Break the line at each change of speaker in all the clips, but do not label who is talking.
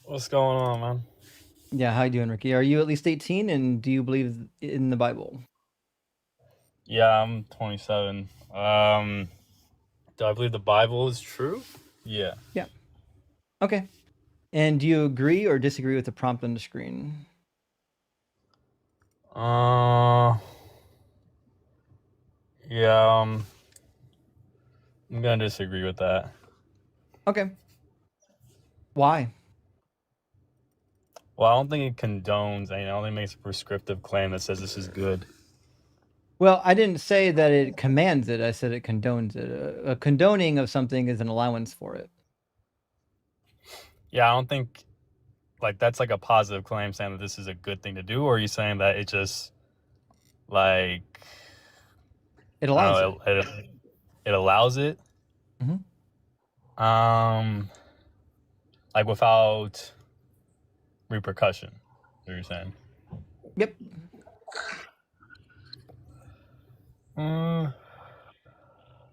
What's going on, man?
Yeah, how you doing, Ricky? Are you at least 18 and do you believe in the Bible?
Yeah, I'm 27. Do I believe the Bible is true? Yeah.
Yeah. Okay. And do you agree or disagree with the prompt on the screen?
Uh, yeah. I'm gonna disagree with that.
Okay. Why?
Well, I don't think it condones. I don't think it makes a prescriptive claim that says this is good.
Well, I didn't say that it commands it. I said it condones it. A condoning of something is an allowance for it.
Yeah, I don't think like that's like a positive claim saying that this is a good thing to do, or are you saying that it just like
It
I
allows
don't
it.
know it allows it?
Hmm.
Um, like without repercussion. What you're saying?
Yep.
Mm,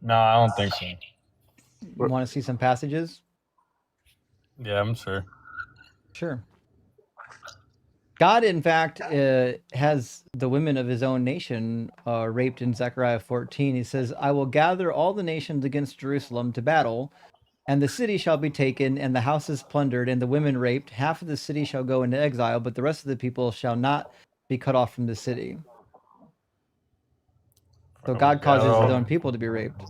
no, I don't think so.
You want to see some passages?
Yeah, I'm sure.
Sure. God, in fact, has the women of his own nation raped in Zechariah 14. He says, I will gather all the nations against Jerusalem to battle, and the city shall be taken, and the houses plundered, and the women raped. Half of the city shall go into exile, but the rest of the people shall not be cut off from the city. So
I will
God
gather
causes his
all
own
the
people to
people
be raped.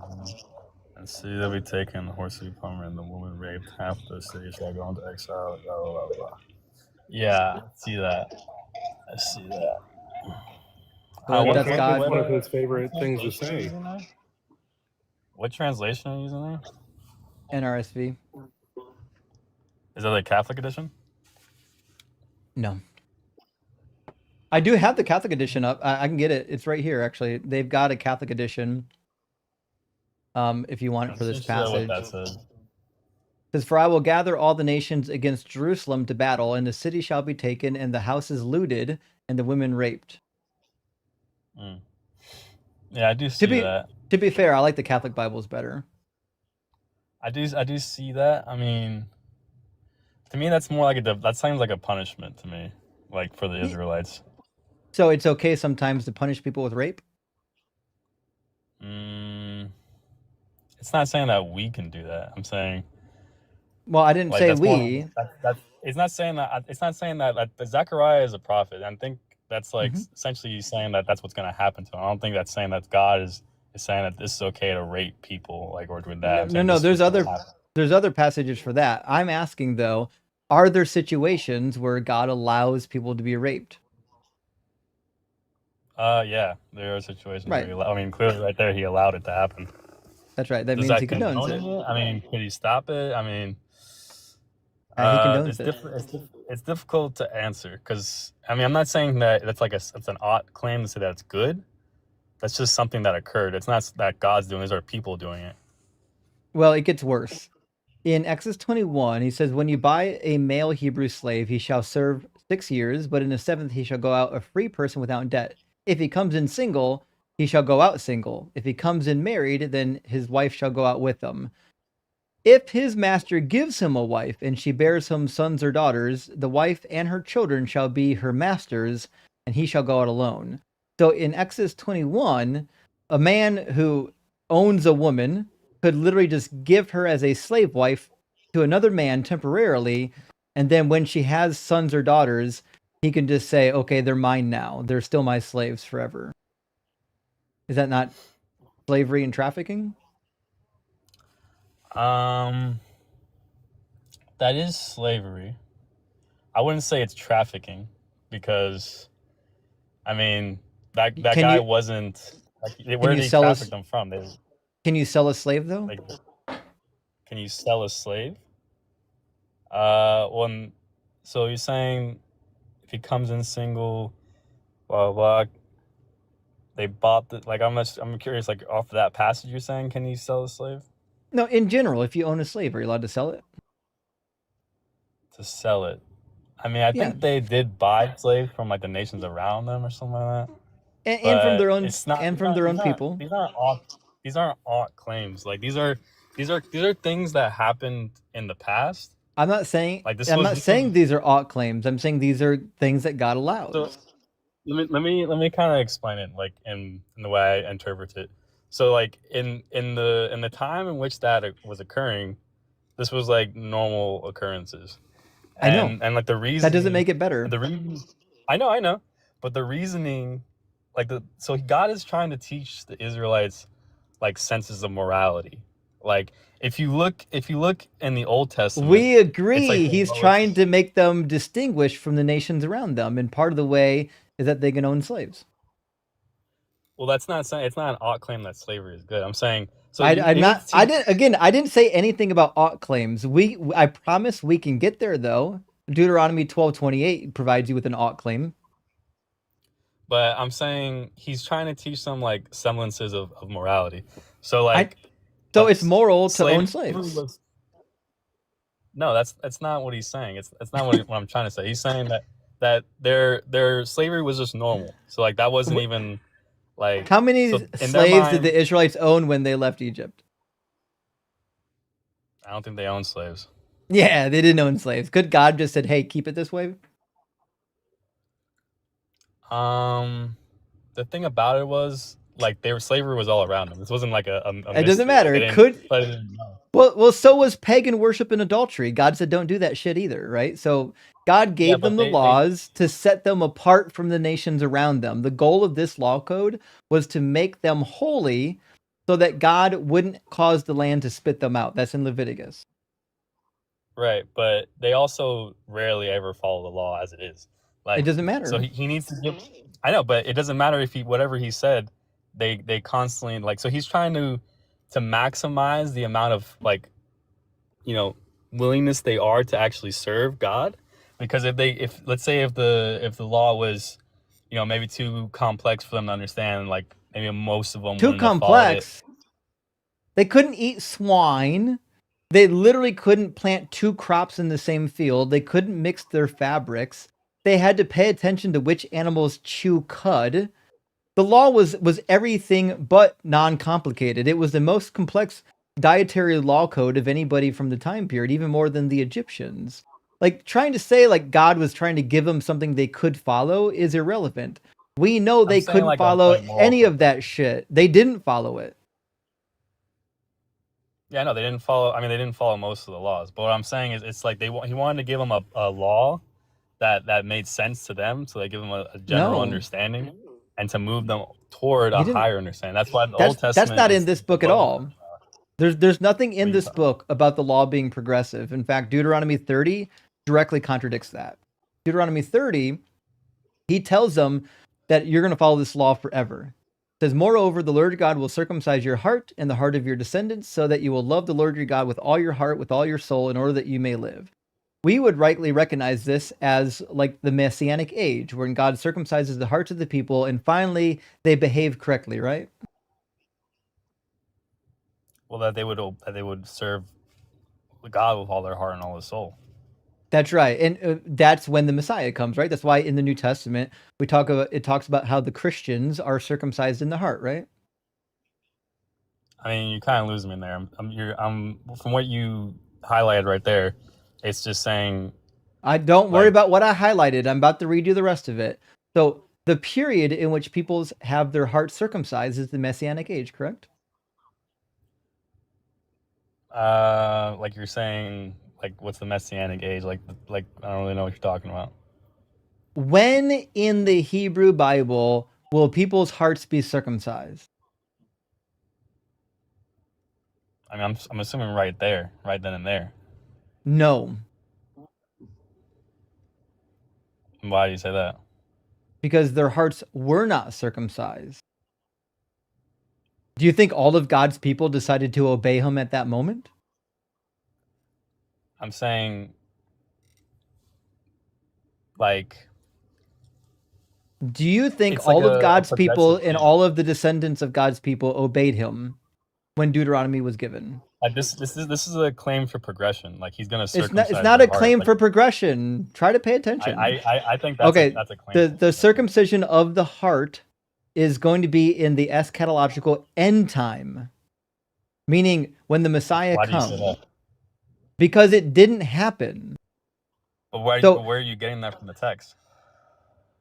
and see that be taken, the horse be plundered, and the woman raped. Half the city shall go into exile. Blah blah blah. Blah. Yeah, I see that. I see that.
So
What
that's
what
It's
God.
one of his
what
favorite things to
translation are you
say.
using there? What translation are you using there?
NRSV.
Is that the Catholic edition?
No. I do have the Catholic edition up. I can get it. It's right here, actually. They've got a Catholic edition if you want it for
Let's
this
just see what
passage.
that says.
It says, For I will gather all the nations against Jerusalem to battle, and the city shall be taken, and the houses looted, and the women raped.
Mm. Yeah, I do
To
see
be
that.
to be fair, I like the Catholic Bibles better.
I do see that. I mean, to me, that's more like that sounds like a punishment to me, like for the Israelites.
So it's okay sometimes to punish people with rape?
Mm, it's not saying that we can do that. I'm saying
Well, I didn't
like
say
that's more
we.
that it's not saying that that Zechariah is a prophet. I think that's like
Mhm.
essentially saying that that's what's going to happen to him. I don't think that's saying that God is saying that this is okay to rape people like or doing that.
No,
I'm
no,
saying
no.
this is what's going to happen.
There's other passages for that. I'm asking though, are there situations where God allows people to be raped?
Yeah, there are situations where
Right.
I mean, clearly right there he allowed it to happen.
That's right. That
Does
means
that
he condones
condone
it.
it? I mean, could he stop it? I mean,
He condones
it's
it.
different. It's difficult to answer because I mean, I'm not saying that that's like it's an odd claim to say that it's good. That's just something that occurred. It's not that God's doing it; these are people doing it.
Well, it gets worse. In Exodus 21, he says, When you buy a male Hebrew slave, he shall serve 6 years, but in the seventh he shall go out a free person without debt. If he comes in single, he shall go out single. If he comes in married, then his wife shall go out with him. If his master gives him a wife, and she bears him sons or daughters, the wife and her children shall be her master's, and he shall go out alone. So in Exodus 21, a man who owns a woman could literally just give her as a slave wife to another man temporarily, and then when she has sons or daughters, he can just say, okay, they're mine now. They're still my slaves forever. Is that not slavery and trafficking?
Um, that is slavery. I wouldn't say it's trafficking because I mean that
Can
guy
you
wasn't like
can
where
you
did he
sell a
traffic them from? They
can you sell a slave though?
like can you sell a slave? When so you're saying if he comes in single, blah blah. They bought the like. I'm curious. Like off that passage, you're saying, can you sell a slave
No, in general, if you own a slave, are you allowed to sell it?
to sell it? I mean, I
Yeah,
think they did buy slaves from like the nations around them or something like that.
and from
But
their own
it's not.
and from their own people.
These aren't ought claims. Like these are things that happened in the past
I'm not saying
Like
I'm not
this was
saying these are ought claims. I'm saying these are things that God
so.
allows.
Let me kind of explain it like in the way I interpret it. So like in the time in which that was occurring, this was like normal occurrences,
I know.
and like
That doesn't make it better.
the reason, I know, but the reasoning, like the so God is trying to teach the Israelites like senses of morality. Like if you look in the Old Testament,
We
it's like
agree.
the
He's trying
lowest.
to make them distinguished from the nations around them, and part of the way is that they can own slaves.
Well, that's not saying it's not an ought claim that slavery is good. I'm saying so
I'm
they need
not.
to
I
teach.
didn't. Again, I didn't say anything about ought claims. I promise we can get there though. Deuteronomy 12:28 provides you with an ought claim.
But I'm saying he's trying to teach them like semblances of morality. So
I
like,
so it's moral to own
slavery
slaves.
was no. That's not what he's saying. It's not what I'm trying to say. He's saying that their slavery was just normal. So like that wasn't even like
How many
so in their
slaves did
mind.
the Israelites own when they left Egypt?
I don't think they own slaves.
Yeah, they didn't own slaves. Could God just said, "Hey, keep it this way"?
Um, the thing about it was like they were slavery was all around them. This wasn't like a
It doesn't
mystery. Like
matter.
they
It
didn't.
could.
But they didn't know.
Well, so was pagan worship and adultery. God said, "Don't do that shit either," right? So God
Yeah,
gave them
but
the
they
laws to set them apart from the nations around them. The goal of this law code was to make them holy, so that God wouldn't cause the land to spit them out. That's in Leviticus.
right, but they also rarely ever follow the law as it is.
It
Like,
doesn't
so
matter.
he needs to give. I know, but it doesn't matter if he whatever he said, they constantly like. So he's trying to maximize the amount of like you know willingness they are to actually serve God, because if let's say if the law was maybe too complex for them to understand, like maybe most of them
Too
wouldn't have followed it.
complex. They couldn't eat swine. They literally couldn't plant two crops in the same field. They couldn't mix their fabrics. They had to pay attention to which animals chew cud. The law was everything but non-complicated. It was the most complex dietary law code of anybody from the time period, even more than the Egyptians. Like trying to say like God was trying to give them something they could follow is irrelevant. We know
I'm
they
saying
couldn't
like a
follow
moral
any of
code.
that shit. They didn't follow it.
Yeah, no, they didn't follow. I mean, they didn't follow most of the laws. But what I'm saying is, it's like he wanted to give them a law that made sense to them, so they give them a general
No.
understanding, and to move them toward
He
a
didn't.
higher understanding. That's why the Old
That's
Testament
not in
is
this book at
low.
all. There's nothing
What
in
are you
this
talking?
book about the law being progressive. In fact, Deuteronomy 30 directly contradicts that. Deuteronomy 30, he tells them that you're going to follow this law forever. It says, "Moreover, the Lord your God will circumcise your heart and the heart of your descendants, so that you will love the Lord your God with all your heart, with all your soul, in order that you may live." We would rightly recognize this as like the Messianic age, when God circumcises the hearts of the people and finally they behave correctly, right?
Well, that they would serve God with all their heart and all their soul.
That's right, and that's when the Messiah comes, right? That's why in the New Testament we talk about it talks about how the Christians are circumcised in the heart, right?
I mean, you kind of lose me in there. I'm from what you highlighted right there. It's just saying
I don't worry
like
about what I highlighted. I'm about to read you the rest of it. So the period in which peoples have their hearts circumcised is the Messianic age, correct?
like you're saying, like what's the messianic age? Like I don't really know what you're talking about.
When in the Hebrew Bible will people's hearts be circumcised?
I mean, I'm assuming right there, right then and there.
No,
Why do you say that?
because their hearts were not circumcised. Do you think all of God's people decided to obey him at that moment?
I'm saying like
Do you think
it's like
all of
a
God's people
progressive
and
thing.
all of the descendants of God's people obeyed him when Deuteronomy was given?
Like this is a claim for progression. Like he's gonna
It's
circumcise
not
their
a
heart.
claim
Like
for progression. Try to pay
I
attention.
I think
Okay,
that's a claim
the
for
the
progression.
circumcision of the heart is going to be in the eschatological end time, meaning when the Messiah
Why do you say
comes.
that?
Because it didn't happen.
But where
So
where are you getting that from the text?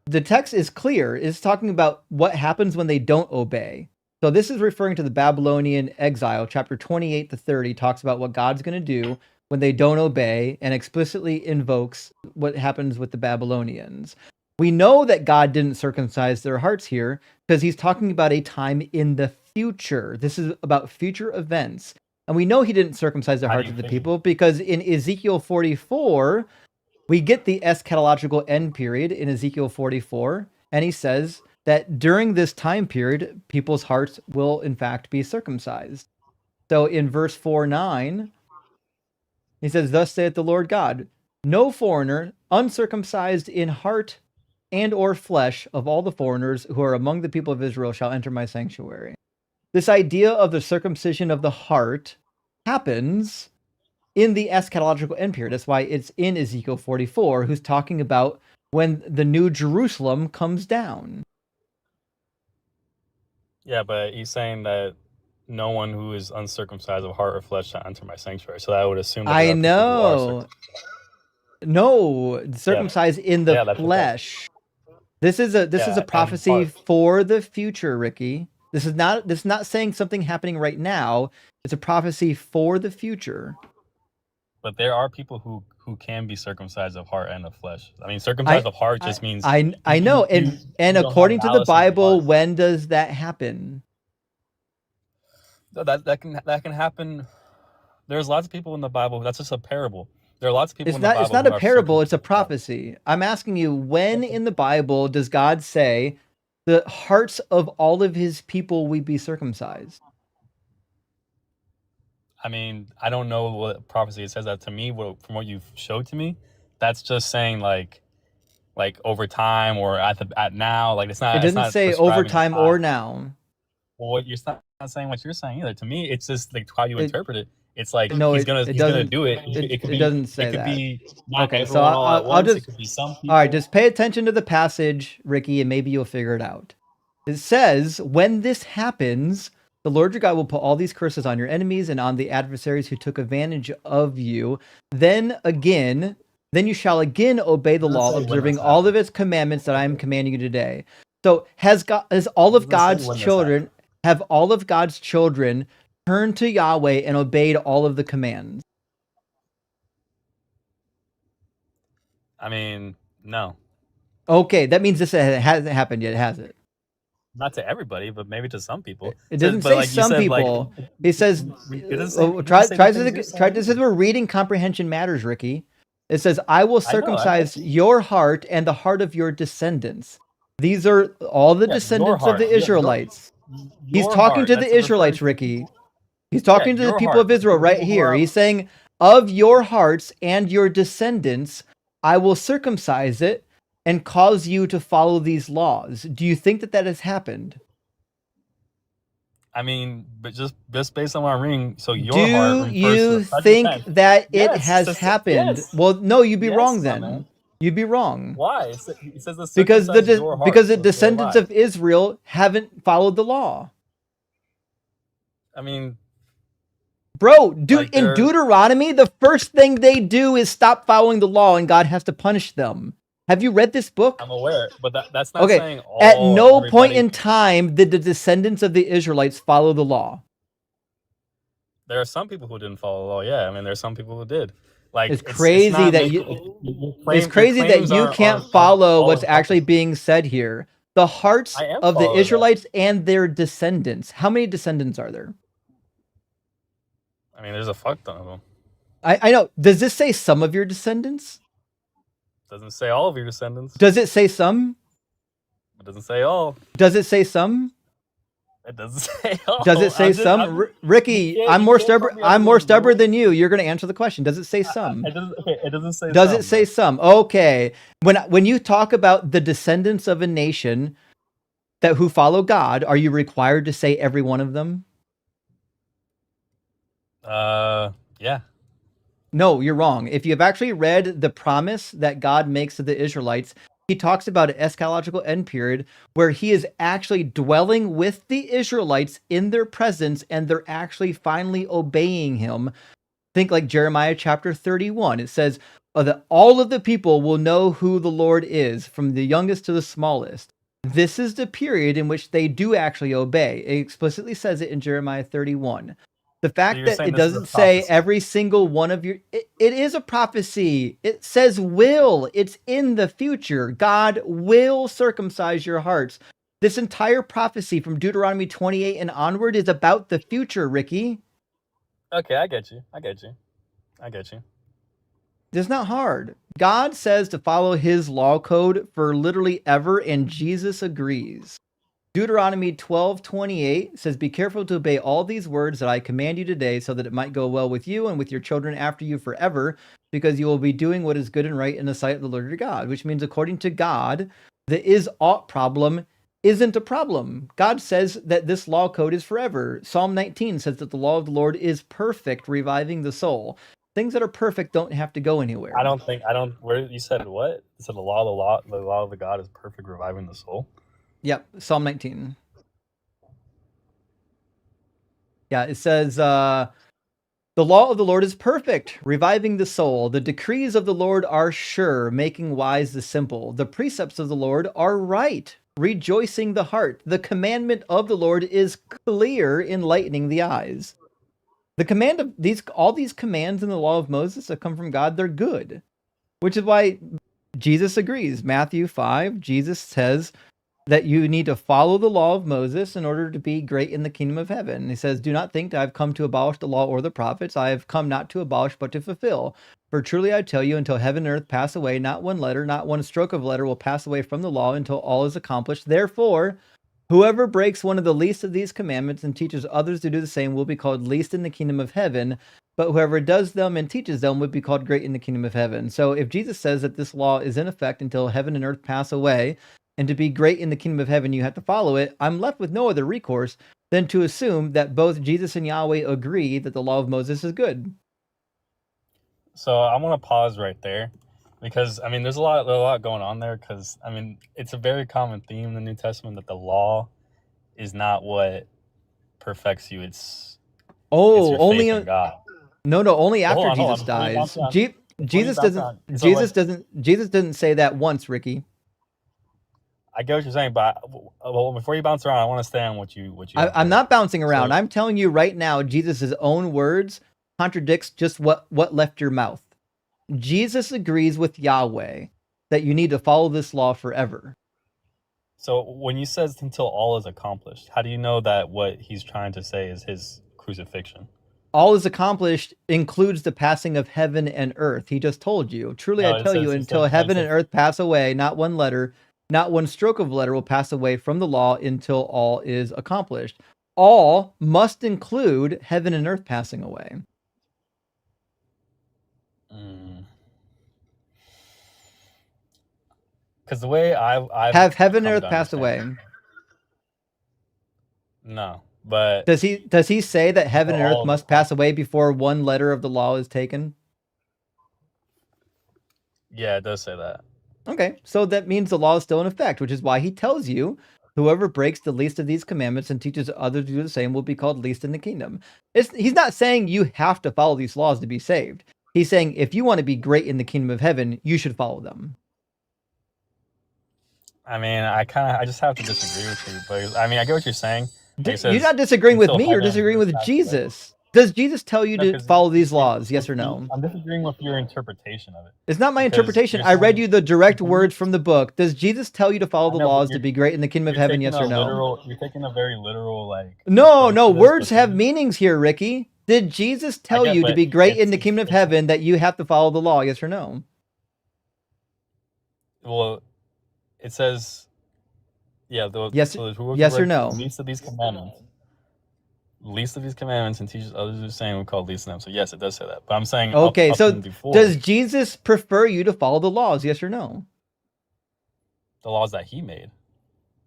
the text is clear. It's talking about what happens when they don't obey. So this is referring to the Babylonian exile. Chapter 28 to 30 talks about what God's going to do when they don't obey, and explicitly invokes what happens with the Babylonians. We know that God didn't circumcise their hearts here because he's talking about a time in the future. This is about future events. And we know he didn't circumcise the
How do
hearts
you
of the
figure?
people because in Ezekiel 44, we get the eschatological end period in Ezekiel 44, and he says that during this time period, people's hearts will in fact be circumcised. So in verse 4:9, he says, "Thus saith the Lord God, no foreigner uncircumcised in heart and or flesh of all the foreigners who are among the people of Israel shall enter my sanctuary." This idea of the circumcision of the heart happens in the eschatological end period. That's why it's in Ezekiel 44, who's talking about when the new Jerusalem comes down.
Yeah, but he's saying that no one who is uncircumcised of heart or flesh shall enter my sanctuary. So that would assume that there
I
are people who are
know.
circumcised.
No,
Yeah,
circumcised in the
yeah, that's what that.
flesh. This is a
Yeah, and
prophecy
heart.
for the future, Ricky. This is not saying something happening right now. It's a prophecy for the future.
But there are people who can be circumcised of heart and of flesh. I mean, circumcised
I
of heart
I
just means
I
you
know,
you
and
you,
and
you don't have
according to the
malice in your
Bible,
heart.
when does that happen?
No, that can happen. There's lots of people in the Bible. That's just a parable. There are lots of people
It's
in the
not it's
Bible
not
who
a
are
parable, it's
circumcised
a
of heart.
prophecy. I'm asking you, when in the Bible does God say the hearts of all of his people will be circumcised?
I mean, I don't know what prophecy it says that to me. From what you've showed to me, that's just saying like over time or at now. Like
It
it's
doesn't
not
say over
prescribing a
time or
time.
now.
Well, what you're not saying what you're saying either. To me, it's just like how you
It
interpret it. It's like
no, it
he's gonna
doesn't
do it.
it doesn't
It
say
could
that.
be not
Okay, so
everyone all at
I'll
once. It
just
could be some
all right,
people.
just pay attention to the passage, Ricky, and maybe you'll figure it out. It says, when this happens, the Lord your God will put all these curses on your enemies and on the adversaries who took advantage of you. Then again, then you shall again obey
It
the
doesn't
law,
say when
observing
this
all of
happened.
its commandments that I am commanding you today. So has all
It
of
doesn't say
God's
when this happened.
children have all of God's children turned to Yahweh and obeyed all of the commands?
I mean, no,
Okay, that means this hasn't happened yet, has it?
not to everybody, but maybe to some people.
It
So,
doesn't
but
say
like you
some
said, like
people. He says,
it doesn't say it doesn't
try,
say the
try,
things you're
to, try.
saying
This is
either.
where reading comprehension matters, Ricky. It says, "I will
I know. I get
circumcise
you.
your heart and the heart of your descendants." These are all the
Yeah, your
descendants of
heart,
the Israelites. He's
your
talking
heart.
to
That's
the
referring
Israelites,
to
Ricky. He's
yeah,
talking to the
your
people
heart.
of Israel
The
right
people who
here.
are
He's saying, "Of your hearts and your descendants, I will circumcise it and cause you to follow these laws." Do you think that that has happened?
I mean, but just based on my ring, so your heart
Do
refers to the
you
present
think
tense.
that it
Yes,
has happened?
yes,
Well, no, you'd be
yes,
wrong
my man.
then. You'd be wrong.
Why? It says to
Because
circumcise your heart,
because the
so their
descendants of
lives.
Israel haven't followed the law.
I mean,
Bro, dude,
like
in
they're.
Deuteronomy, the first thing they do is stop following the law and God has to punish them. Have you read this book?
I'm aware, but that's not
Okay,
saying
at
all
no point
everybody.
in time did the descendants of the Israelites follow the law.
There are some people who didn't follow the law. Yeah, I mean, there's some people who did. Like
It's
it's
crazy
not
that
make
you it's
your
crazy that
claims
you can't
aren't
follow
all
what's actually
encompassing.
being said here. The hearts
I am
of the
following that.
Israelites and their descendants. How many descendants are there?
I mean, there's a fuck ton of them.
I know. Does this say some of your descendants?
Doesn't say all of your descendants.
Does it say some?
It doesn't say all.
Does it say some?
It doesn't say
Does it
all.
say some? Ricky, I'm more
You can't
stubborn.
tell me I'm
I'm
being
more stubborn
rude.
than you. You're going to answer the question. Does it say some?
It doesn't. Okay, it doesn't say
Does it
some
say
then.
some? Okay. When you talk about the descendants of a nation that who follow God, are you required to say every one of them?
Yeah.
No, you're wrong. If you've actually read the promise that God makes to the Israelites, he talks about an eschatological end period where he is actually dwelling with the Israelites in their presence and they're actually finally obeying him. Think like Jeremiah chapter 31. It says that all of the people will know who the Lord is, from the youngest to the smallest. This is the period in which they do actually obey. It explicitly says it in Jeremiah 31. The
So
fact
you're
that
saying
it
this is a
doesn't say
prophecy.
every single one of your... it is a prophecy. It says will. It's in the future. God will circumcise your hearts. This entire prophecy from Deuteronomy 28 and onward is about the future, Ricky.
Okay, I get you. I get you. I get you.
It's not hard. God says to follow his law code for literally ever, and Jesus agrees. Deuteronomy 12:28 says, "Be careful to obey all these words that I command you today, so that it might go well with you and with your children after you forever, because you will be doing what is good and right in the sight of the Lord your God." Which means, according to God, the is ought problem isn't a problem. God says that this law code is forever. Psalm 19 says that the law of the Lord is perfect, reviving the soul. Things that are perfect don't have to go anywhere.
I don't. Where you said what? You said the law of the God is perfect, reviving the soul.
Yep, Psalm 19. Yeah, it says, the law of the Lord is perfect, reviving the soul. The decrees of the Lord are sure, making wise the simple. The precepts of the Lord are right, rejoicing the heart. The commandment of the Lord is clear, enlightening the eyes. The command of all these commands in the law of Moses that come from God, they're good. Which is why Jesus agrees. Matthew 5, Jesus says that you need to follow the law of Moses in order to be great in the kingdom of heaven. He says, "Do not think that I've come to abolish the law or the prophets. I have come not to abolish, but to fulfill. For truly I tell you, until heaven and earth pass away, not one letter, not one stroke of letter will pass away from the law until all is accomplished. Therefore, whoever breaks one of the least of these commandments and teaches others to do the same will be called least in the kingdom of heaven. But whoever does them and teaches them would be called great in the kingdom of heaven." So if Jesus says that this law is in effect until heaven and earth pass away, and to be great in the kingdom of heaven, you have to follow it, I'm left with no other recourse than to assume that both Jesus and Yahweh agree that the law of Moses is good.
So I want to pause right there, because I mean, there's a lot going on there. Because I mean, it's a very common theme in the New Testament that the law is not what perfects you. It's
Oh,
your
only
faith in God.
no, only
Well,
after
hold on.
Jesus
Before you bounce
dies.
around, before you
Jesus
bounce
doesn't.
around. So like,
Jesus didn't say that once, Ricky.
I get what you're saying, but well, before you bounce around, I want to stay on what you have
I'm
heard.
not bouncing around.
So
I'm telling you right now, Jesus' own words contradicts just what left your mouth. Jesus agrees with Yahweh that you need to follow this law forever.
So when you says until all is accomplished, how do you know that what he's trying to say is his crucifixion?
All is accomplished includes the passing of heaven and earth. He just told you. Truly, I
No,
tell you,
it says
until
no, it
heaven and
says
earth pass away, not one letter, not one stroke of letter will pass away from the law until all is accomplished. All must include heaven and earth passing away.
because the way I've
Have heaven and
come to
earth passed
understand,
away?
no, but
Does he say that heaven
until
and earth
all is
must pass
accomplished.
away before one letter of the law is taken?
Yeah, it does say that.
Okay, so that means the law is still in effect, which is why he tells you whoever breaks the least of these commandments and teaches others to do the same will be called least in the kingdom. He's not saying you have to follow these laws to be saved. He's saying if you want to be great in the kingdom of heaven, you should follow them.
I mean, I just have to disagree with you, but I mean, I get what you're saying. Like it
You're
says
not disagreeing with
until
me, you're
heaven and
disagreeing
earth
with
pass away.
Jesus. Does Jesus tell you
No,
to
because
follow these laws? Yes or no?
I'm disagreeing with your interpretation of it,
It's not my
because
interpretation.
you're
I read
saying
you the direct
when you,
words from the book. Does Jesus tell you to follow
I
the
know, but
laws to be great in the kingdom of
you're
heaven?
taking
Yes or no?
you're taking a very literal like
No,
approach
no,
to this,
words
but to
have
me,
meanings here, Ricky. Did Jesus
I
tell
get,
you to
but
be great in the kingdom of
it's
heaven that you have to follow the law? Yes or no?
well, it says yeah.
Yes,
So whoever
yes or
breaks the
no?
least of these commandments and teaches others the same, we call least of them. So yes, it does say that. But I'm saying
Okay,
up
so
and before
does Jesus prefer you to follow the laws? Yes or no?
the laws that he made.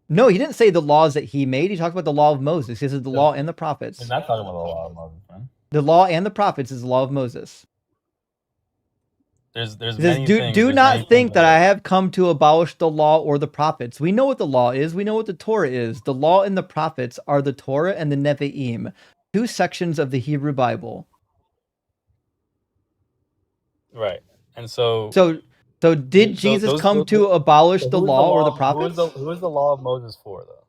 No, he didn't say the laws that he made. He talked about the law of Moses. He said the
So
law and the
we're
prophets.
not talking about the law of Moses, man.
The law and the prophets is the law of Moses.
There's
He says,
many
do,
things.
do
There's many
not
things
think that I
that
have come to abolish the law or the prophets. We know what the law is. We know what the Torah is. The law and the prophets are the Torah and the Nevi'im, two sections of the Hebrew Bible.
Right. And so
So did Jesus come to abolish
so
the law or the prophets?
who is the law of Moses for though?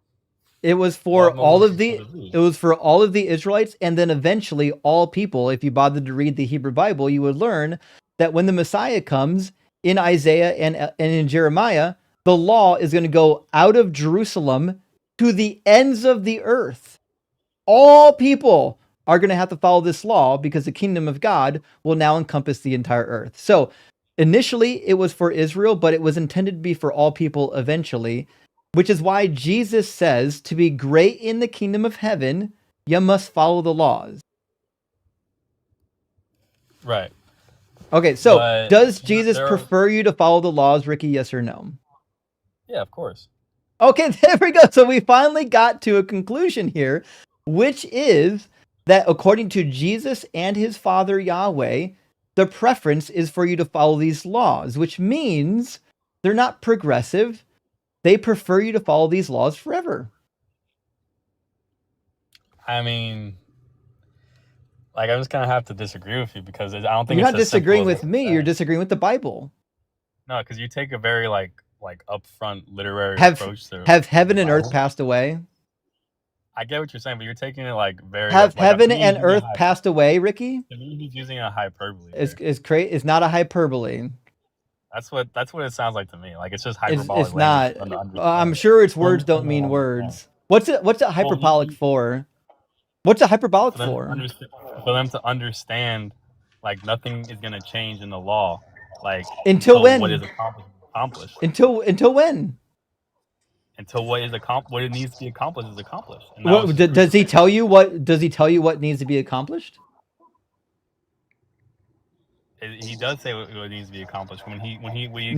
It was
Law
for
of
all
Moses
of
is for
the
the Jews.
it was for all of the Israelites, and then eventually all people. If you bothered to read the Hebrew Bible, you would learn that when the Messiah comes in Isaiah and in Jeremiah, the law is going to go out of Jerusalem to the ends of the earth. All people are going to have to follow this law because the kingdom of God will now encompass the entire earth. So initially it was for Israel, but it was intended to be for all people eventually, which is why Jesus says to be great in the kingdom of heaven, you must follow the laws.
Right.
Okay, so
But
does Jesus
there are,
prefer you to follow the laws, Ricky? Yes or no?
yeah, of course.
Okay, there we go. So we finally got to a conclusion here, which is that according to Jesus and his Father Yahweh, the preference is for you to follow these laws, which means they're not progressive. They prefer you to follow these laws forever.
I mean, like I'm just gonna have to disagree with you because I don't think
You're
it's
not
as simple
disagreeing
as what
with
you're
me, you're
saying.
disagreeing with the Bible.
No, because you take a very like upfront literary
Have
approach to
have
the
heaven and earth
Bible.
passed away?
I get what you're saying, but you're taking it like very
Have
up. Like
heaven
to me,
and earth passed away, Ricky?
to me, he's using a hyperbole
Is
there.
is not a hyperbole.
That's what it sounds like to me. Like it's just
It's
hyperbolic language
not.
for them to
I'm
understand.
sure its words
For
don't
them to
mean
understand.
words. What's it
Well,
hyperbolic for? What's it hyperbolic
for them to
for?
understand, for them to understand, like nothing is gonna change in the law, like
Until
until what is
when?
accomplished is accomplished.
Until when?
Until what it needs to be accomplished is accomplished, and that was
What
his
does he
crucifixion.
tell you? What does he tell you? What needs to be accomplished?
He does say what needs to be accomplished when he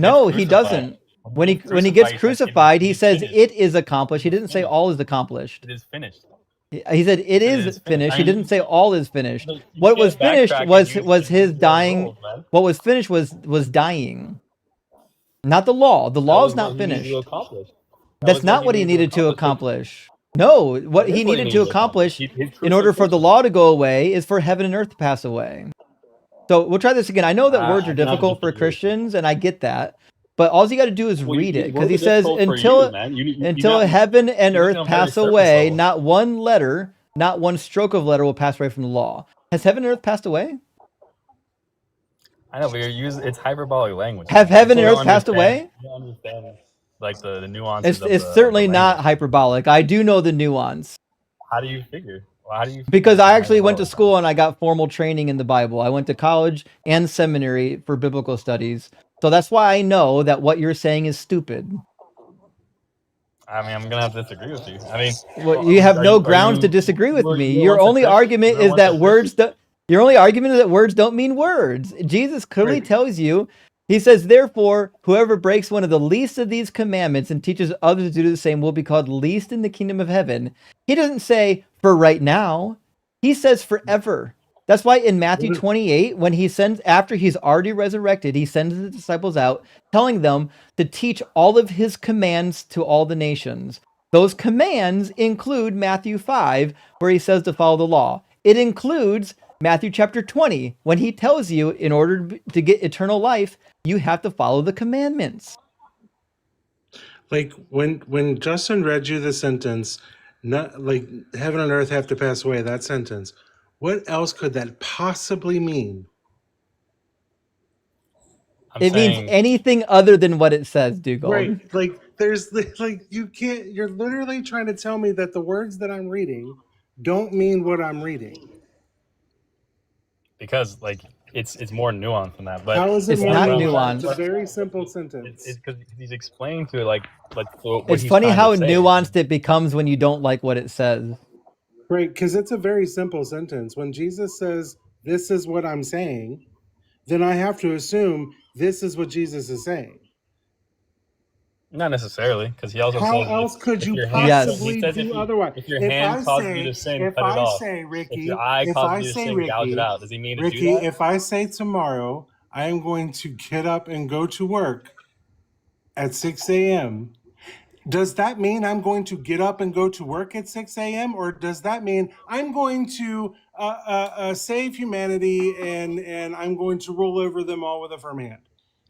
gets
No, he
crucified.
doesn't. When he gets
He said
crucified,
it
he
is
says
finished.
it is accomplished. He
It is
didn't say
finished.
all is accomplished.
It is finished.
He said
He
it
said it
is
is finished.
finished.
I
He
mean,
didn't say all is finished.
you
What was
can't
finished
backtrack and
was
use
his
your own
dying.
rules, man.
What was finished was dying, not the law. The
That
law is
was what
not
he needed to
finished.
accomplish. That
That's
was what
not
he
what he
needed to
needed to
accomplish.
accomplish. No, what
That
he
is what he
needed to
needed to accomplish.
accomplish
His
in order for the
crucifixion.
law to go away is for heaven and earth to pass away. So we'll try this again. I know that words are
I'm gonna have to
difficult for
disagree with you.
Christians, and I get that. But all you got to do is
Well,
read it, because
words
he
are
says
difficult for you,
until
man.
until heaven and
You're looking
earth
on a very
pass
surface
away,
level.
not one letter, not one stroke of letter will pass away from the law. Has heaven and earth passed away?
I know, but you're using it's hyperbolic language,
Have
man. You
heaven
just
and
don't
earth passed
understand.
away?
You don't understand like the nuances
It's
of the
certainly not
language.
hyperbolic. I do know the nuance.
How do you figure? Well, how do you figure
Because
it's
I
not
actually went to
hyperbolic?
school and I got formal training in the Bible. I went to college and seminary for biblical studies. So that's why I know that what you're saying is stupid.
I mean, I'm gonna have to disagree with you. I mean,
Well, you have no
are
grounds to
you
disagree with me.
you're once a Christian? You're once a Christian?
Your only argument is that words don't mean words. Jesus clearly
Right.
tells you, he says, therefore, whoever breaks one of the least of these commandments and teaches others to do the same will be called least in the kingdom of heaven. He doesn't say for right now. He says forever. That's why in Matthew 28, when he sends, after he's already resurrected, he sends the disciples out, telling them to teach all of his commands to all the nations. Those commands include Matthew 5, where he says to follow the law. It includes Matthew chapter 20, when he tells you in order to get eternal life, you have to follow the commandments.
Like when Justin read you the sentence, not like heaven and earth have to pass away, that sentence, what else could that possibly mean?
I'm
It means
saying
anything other than what it says,
Right.
Dugald.
Like there's like you can't you're literally trying to tell me that the words that I'm reading don't mean what I'm reading.
because like it's more nuanced than that. But
How is it
It's
more
not
nuanced? It's a
nuanced.
very simple
it's
sentence.
because he's explaining to it like what
It's
he's
funny
trying to
how
say.
nuanced it becomes when you don't like what it says.
Right, because it's a very simple sentence. When Jesus says, "This is what I'm saying," then I have to assume this is what Jesus is saying.
Not necessarily, because he also
How
says
else could
if
you
your hand
Yes.
he
possibly
says
do otherwise?
if your hand causes you to sin, cut it off. If your eye causes you to sin, gouge it out. Does he mean to do
Ricky,
that?
if I say tomorrow I am going to get up and go to work at 6 a.m., Does that mean I'm going to get up and go to work at 6 a.m. or does that mean I'm going to save humanity and I'm going to rule over them all with a firm hand?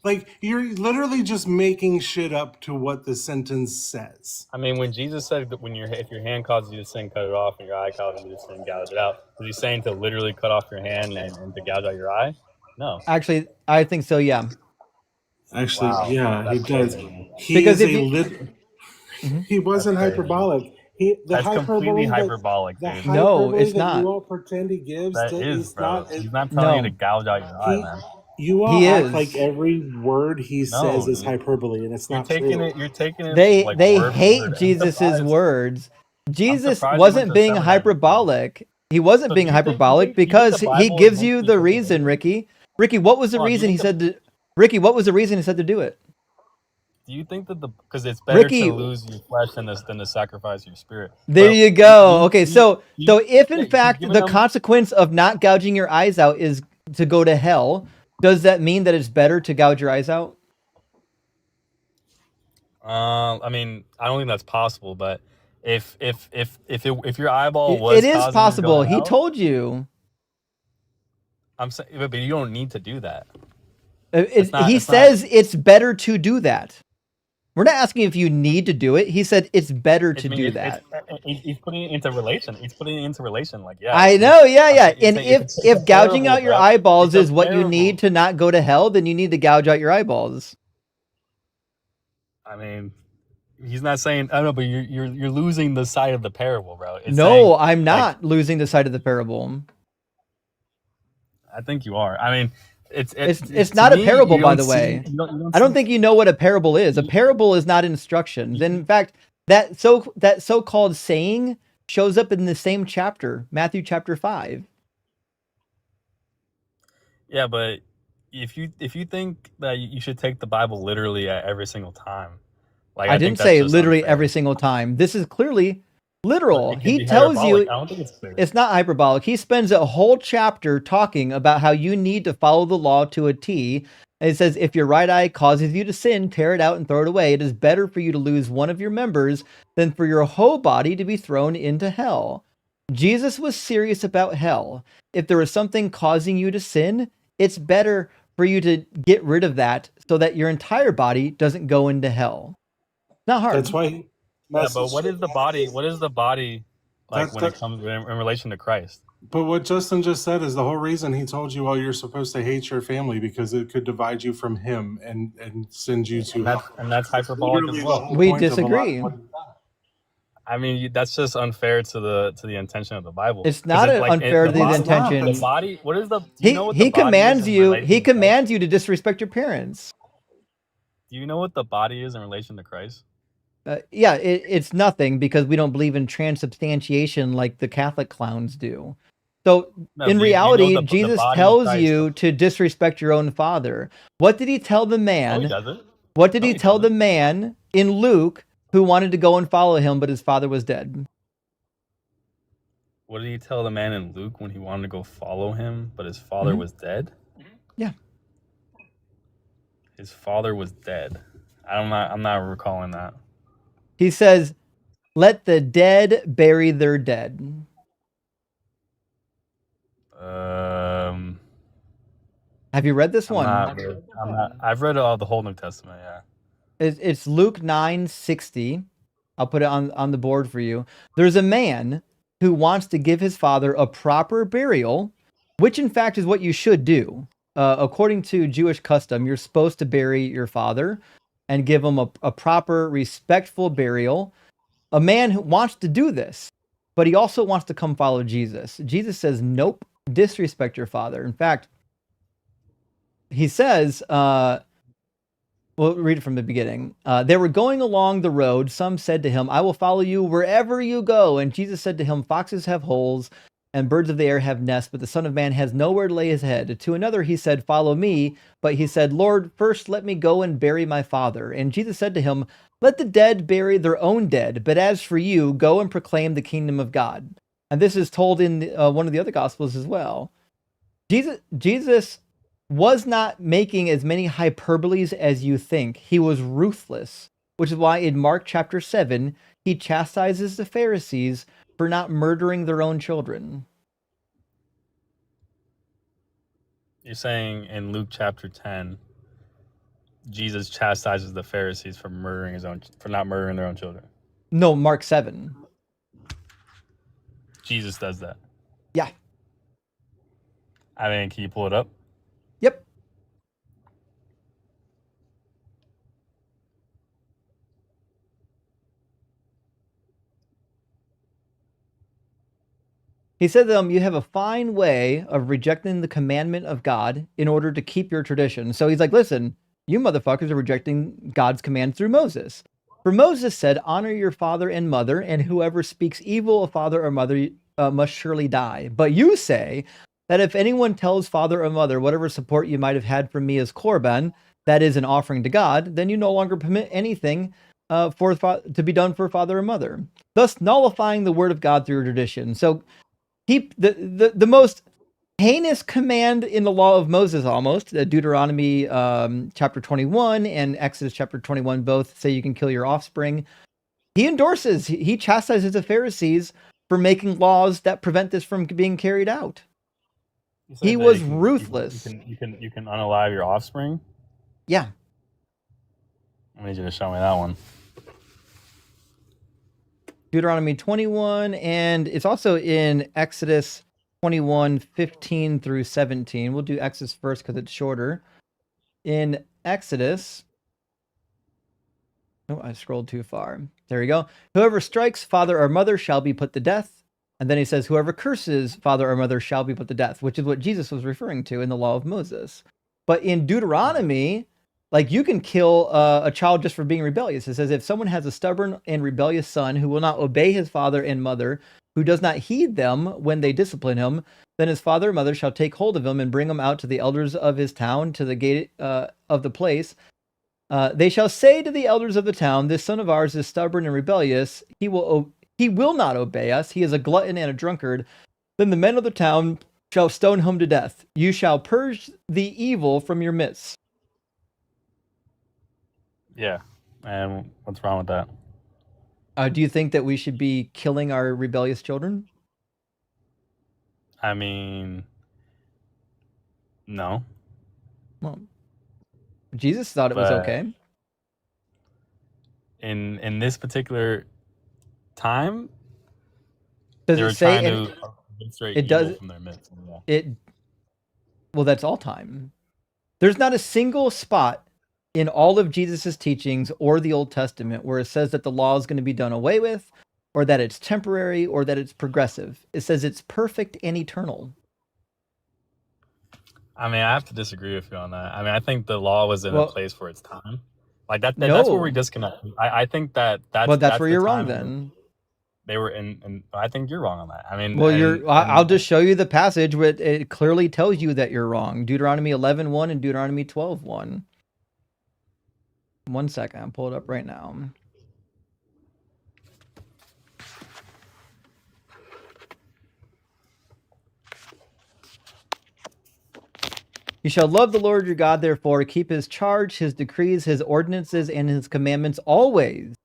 Like, you're literally just making shit up to what the sentence says.
I mean, when Jesus said that if your hand causes you to sin, cut it off, and your eye causes you to sin, gouge it out, was he saying to literally cut off your hand and to gouge out your eye? No.
Actually, I think so. Yeah,
Actually,
Wow.
yeah, he
That's
does.
crazy, man.
He
because
is
if
a
you,
lit.
Mhm.
He wasn't
That's crazy.
hyperbolic.
That's completely hyperbolic,
The
dude.
No,
hyperbole
it's
that
not.
you all pretend he gives
That is,
is
bro.
not.
He's not telling you to
No,
gouge out your eye,
He,
man.
you all
he
act like
is.
every word he says
No,
is
dude.
hyperbole, and it's
You're
not
taking
true.
it. You're taking it
They
like
they
word for
hate
word.
Jesus's words.
I'm
Jesus
surprised you went
wasn't
to
being
seminary, bro.
hyperbolic. He wasn't
So
being
do you think
hyperbolic
do you think the
because he
Bible is
gives
meant to
you
be
the
taken
reason,
literally?
Ricky. Ricky, what was the
Hold on,
reason he said to Ricky, what was the reason he said to do it?
do you think that because it's better to
Ricky,
lose your flesh than to sacrifice your spirit?
there
But
you go. Okay,
you
so if
yeah,
in
he's
fact
giving
the
them.
consequence of not gouging your eyes out is to go to hell, does that mean that it's better to gouge your eyes out?
I mean, I don't think that's possible. But if your eyeball
It
was
is
causing you to go
possible.
to
He
hell,
told you.
I'm saying, but you don't need to do that. It's not.
He
It's not.
says it's better to do that. We're not asking if you need to do it. He said it's better
I
to
mean,
do that.
he's putting it into relation. He's putting it into relation. Like, yeah,
I know, yeah,
I'm
yeah.
saying,
And
it's a
if gouging
parable,
out your
bro.
eyeballs
It's a
is what you need
parable.
to not go to hell, then you need to gouge out your eyeballs.
I mean, he's not saying. I don't know, but you're losing the side of the parable, bro. It's saying
No, I'm
like
not losing the side of the parable.
I think you are. I mean,
It's
to
not a
me.
parable,
You
by
don't
the
see.
way.
You don't
I don't
see.
think you know what a parable is. A parable is not instructions. And in fact, that so-called saying shows up in the same chapter, Matthew chapter 5.
Yeah, but if you think that you should take the Bible literally at every single time, like
I
I think
didn't
that's
say
just
literally every
unfair.
single time. This is clearly
But
literal.
it can
He
be
tells
hyperbolic.
you
I don't think it's clear.
it's not hyperbolic. He spends a whole chapter talking about how you need to follow the law to a T. And it says, if your right eye causes you to sin, tear it out and throw it away. It is better for you to lose one of your members than for your whole body to be thrown into hell. Jesus was serious about hell. If there is something causing you to sin, it's better for you to get rid of that so that your entire body doesn't go into hell. Not hard.
That's why.
Yeah, but
Message
what
to
is the body? What is the body like
that's
when it
that.
comes in relation to Christ?
But what Justin just said is the whole reason he told you, well, you're supposed to hate your family because it could divide you from him and send you to hell.
And that's
That's
hyperbolic as
literally the
well.
whole
We
point of a lot of
disagree.
what.
I mean, that's just unfair to the intention of the Bible.
It's
Because
not
it's like
unfair to
the
the
It's
body,
not.
the
intention.
That's
body. What is the? Do you know
He
what the
he
body is
commands
in
you.
relation
He
to Christ?
commands you to disrespect your parents.
Do you know what the body is in relation to Christ?
Yeah, it's nothing because we don't believe in transubstantiation like the Catholic clowns do. So
No,
in
do you know
reality,
the
Jesus
body of
tells
Christ?
you to disrespect your own father. What did he tell the
No, he
man?
doesn't.
What did
No,
he
he
tell the
doesn't.
man in Luke who wanted to go and follow him, but his father was dead?
What did he tell the man in Luke when he wanted to go follow him, but his father
Mhm.
was dead?
Yeah.
His father was dead. I'm not recalling that.
He says, "Let the dead bury their dead."
Um,
Have you read this
I'm
one?
not. I'm not. I've read all the whole New Testament. Yeah.
It's Luke 9:60. I'll put it on the board for you. There's a man who wants to give his father a proper burial, which in fact is what you should do. According to Jewish custom, you're supposed to bury your father and give him a proper, respectful burial. A man who wants to do this, but he also wants to come follow Jesus. Jesus says, nope, disrespect your father. In fact, he says, we'll read it from the beginning. They were going along the road. Some said to him, I will follow you wherever you go. And Jesus said to him, foxes have holes and birds of the air have nests, but the Son of Man has nowhere to lay his head. To another he said, follow me. But he said, Lord, first let me go and bury my father. And Jesus said to him, let the dead bury their own dead. But as for you, go and proclaim the kingdom of God. And this is told in one of the other gospels as well. Jesus was not making as many hyperboles as you think. He was ruthless. which is why in Mark chapter 7, he chastises the Pharisees for not murdering their own children.
You're saying in Luke chapter 10, Jesus chastises the Pharisees for not murdering their own children.
No, Mark 7.
Jesus does that.
Yeah.
I mean, can you pull it up?
Yep. He said to them, you have a fine way of rejecting the commandment of God in order to keep your tradition. So he's like, listen, you motherfuckers are rejecting God's command through Moses. For Moses said, honor your father and mother, and whoever speaks evil of father or mother must surely die. But you say that if anyone tells father or mother, whatever support you might have had from me as korban, that is an offering to God, then you no longer permit anything to be done for father or mother, thus nullifying the word of God through your tradition. So the most heinous command in the law of Moses, almost Deuteronomy chapter 21 and Exodus chapter 21 both say you can kill your offspring. He chastises the Pharisees for making laws that prevent this from being carried out. He was ruthless.
You can unalive your offspring.
Yeah.
I need you to show me that one.
Deuteronomy 21, and it's also in Exodus 21, 15 through 17. We'll do Exodus first because it's shorter. In Exodus, oh, I scrolled too far. There we go. Whoever strikes father or mother shall be put to death. And then he says, whoever curses father or mother shall be put to death, which is what Jesus was referring to in the law of Moses. But in Deuteronomy, like, you can kill a child just for being rebellious. It says, if someone has a stubborn and rebellious son who will not obey his father and mother, who does not heed them when they discipline him, then his father or mother shall take hold of him and bring him out to the elders of his town, to the gate of the place. They shall say to the elders of the town, this son of ours is stubborn and rebellious. He will not obey us. He is a glutton and a drunkard. Then the men of the town shall stone him to death. You shall purge the evil from your midst.
Yeah. And what's wrong with that?
Do you think that we should be killing our rebellious children?
I mean, no.
Well, Jesus thought it was okay.
In this particular time,
Does
they were
it say
trying to demonstrate evil from their midst. Yeah.
Well, that's all time. There's not a single spot in all of Jesus's teachings or the Old Testament where it says that the law is going to be done away with, or that it's temporary, or that it's progressive. It says it's perfect and eternal.
I mean, I have to disagree with you on that. I mean, I think the law was in a place for its time. Like that's where we disconnect. I think that's
where you're wrong then.
They were in. I think you're wrong on that. I mean,
well, I'll just show you the passage where it clearly tells you that you're wrong. Deuteronomy 11:1 and Deuteronomy 12:1. 1 second, I'll pull it up right now. You shall love the Lord your God, therefore, keep his charge, his decrees, his ordinances, and his commandments always.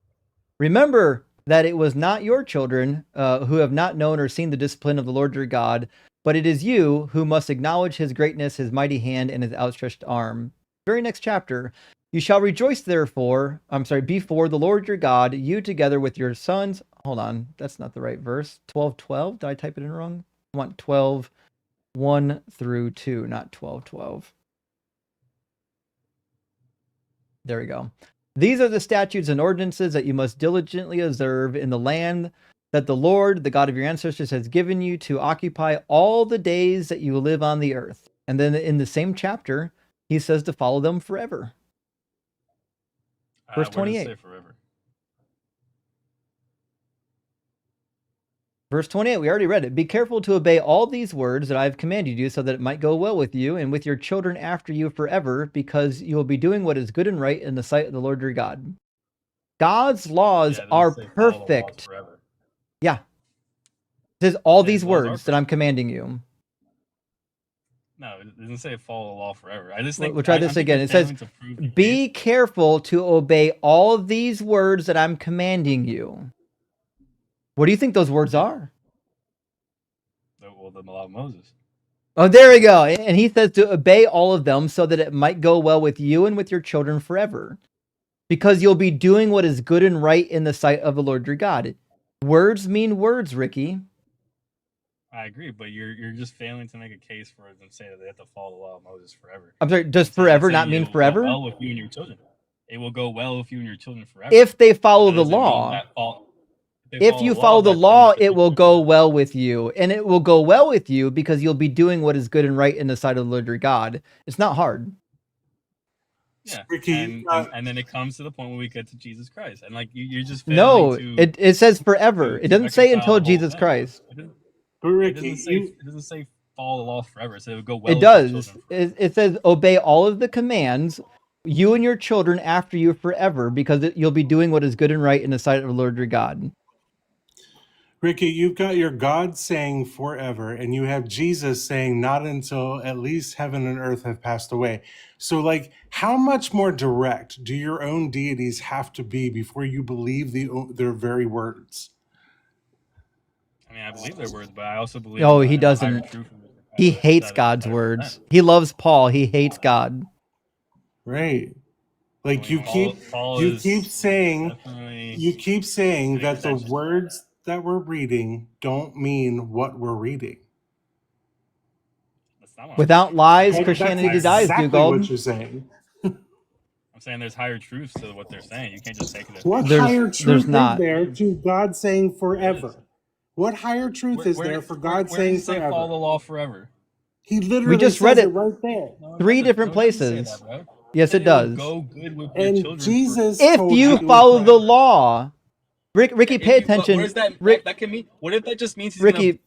Remember that it was not your children who have not known or seen the discipline of the Lord your God, but it is you who must acknowledge his greatness, his mighty hand, and his outstretched arm. Very next chapter. You shall rejoice, before the Lord your God, you together with your sons. Hold on, that's not the right verse. 12:12. Did I type it in wrong? I want 12:1 through 2, not 12:12. There we go. These are the statutes and ordinances that you must diligently observe in the land that the Lord, the God of your ancestors, has given you to occupy all the days that you live on the earth. And then in the same chapter, he says to follow them forever. Verse 28. Verse 28, we already read it. Be careful to obey all these words that I have commanded you, so that it might go well with you and with your children after you forever, because you will be doing what is good and right in the sight of the Lord your God. God's laws are perfect. Yeah. It says all these words that I'm commanding you.
No, it doesn't say follow the law forever. I just
We'll
think
try
I
this
think
again.
you're
It says,
failing to prove the
be
case.
careful to obey all these words that I'm commanding you. What do you think those words are?
Well, the law of Moses.
Oh, there we go. And he says to obey all of them so that it might go well with you and with your children forever, because you'll be doing what is good and right in the sight of the Lord your God. Words mean words, Ricky.
I agree, but you're just failing to make a case for them say that they have to follow the law of Moses forever.
I'm sorry, does
It's
forever
saying
not mean
it will go
forever?
well with you and your children. It will go well with you and your children forever.
If they follow
That
the
doesn't mean
law.
that
If you follow the
that
law,
means that
it
you
will
keep
go
the-
well with you. And it will go well with you because you'll be doing what is good and right in the sight of the Lord your God. It's not hard.
Yeah,
Ricky,
and then it comes to the point where we get to Jesus Christ, and like you're just failing
No,
to
it says forever. It
to
doesn't say
reconcile
until
the whole
Jesus
thing.
Christ.
but Ricky,
It doesn't say follow the law forever. It says it would go well
It
with your
does.
children forever.
It says obey all of the commands, you and your children after you forever, because you'll be doing what is good and right in the sight of the Lord your God.
Ricky, you've got your God saying forever, and you have Jesus saying not until at least heaven and earth have passed away. So, like, how much more direct do your own deities have to be before you believe their very words?
I mean, I believe their words, but I also believe
Oh, he
in the higher
doesn't.
truth
He hates
that
God's
it represents.
words. He loves Paul. He hates God.
Right.
I
Like
mean, Paul
you keep
is
saying
definitely
you keep saying
an
that the
extension.
words that we're reading don't mean what we're reading.
That's not what I'm
Without
saying. I'm saying
lies,
there's
That's
Christianity
higher
dies,
truth.
exactly what
Dugald.
you're saying.
I'm saying there's higher truths to what they're saying. You can't just take it at
What
face
higher
value.
There's
truth is
not.
there to God saying
There is.
forever? What higher truth is there for God
Where does
saying
he say follow
forever?
the law forever?
He
We
literally
just read
says it
it
right there.
No, it
3
doesn't.
different
No, it doesn't say that,
places.
bro. It
Yes,
said
it
it will
does.
go good with your
And
children
Jesus
If
told
you
and with
follow
you
you,
the
forever.
law, Ricky,
If
pay
you, what
attention.
does that can mean? What if that just means he's gonna?
Ricky,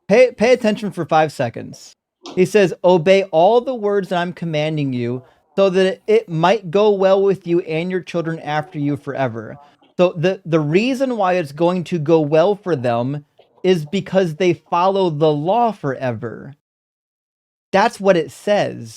pay attention for 5 seconds. He says, obey all the words that I'm commanding you so that it might go well with you and your children after you forever. So the reason why it's going to go well for them is because they follow the law forever. That's what it says.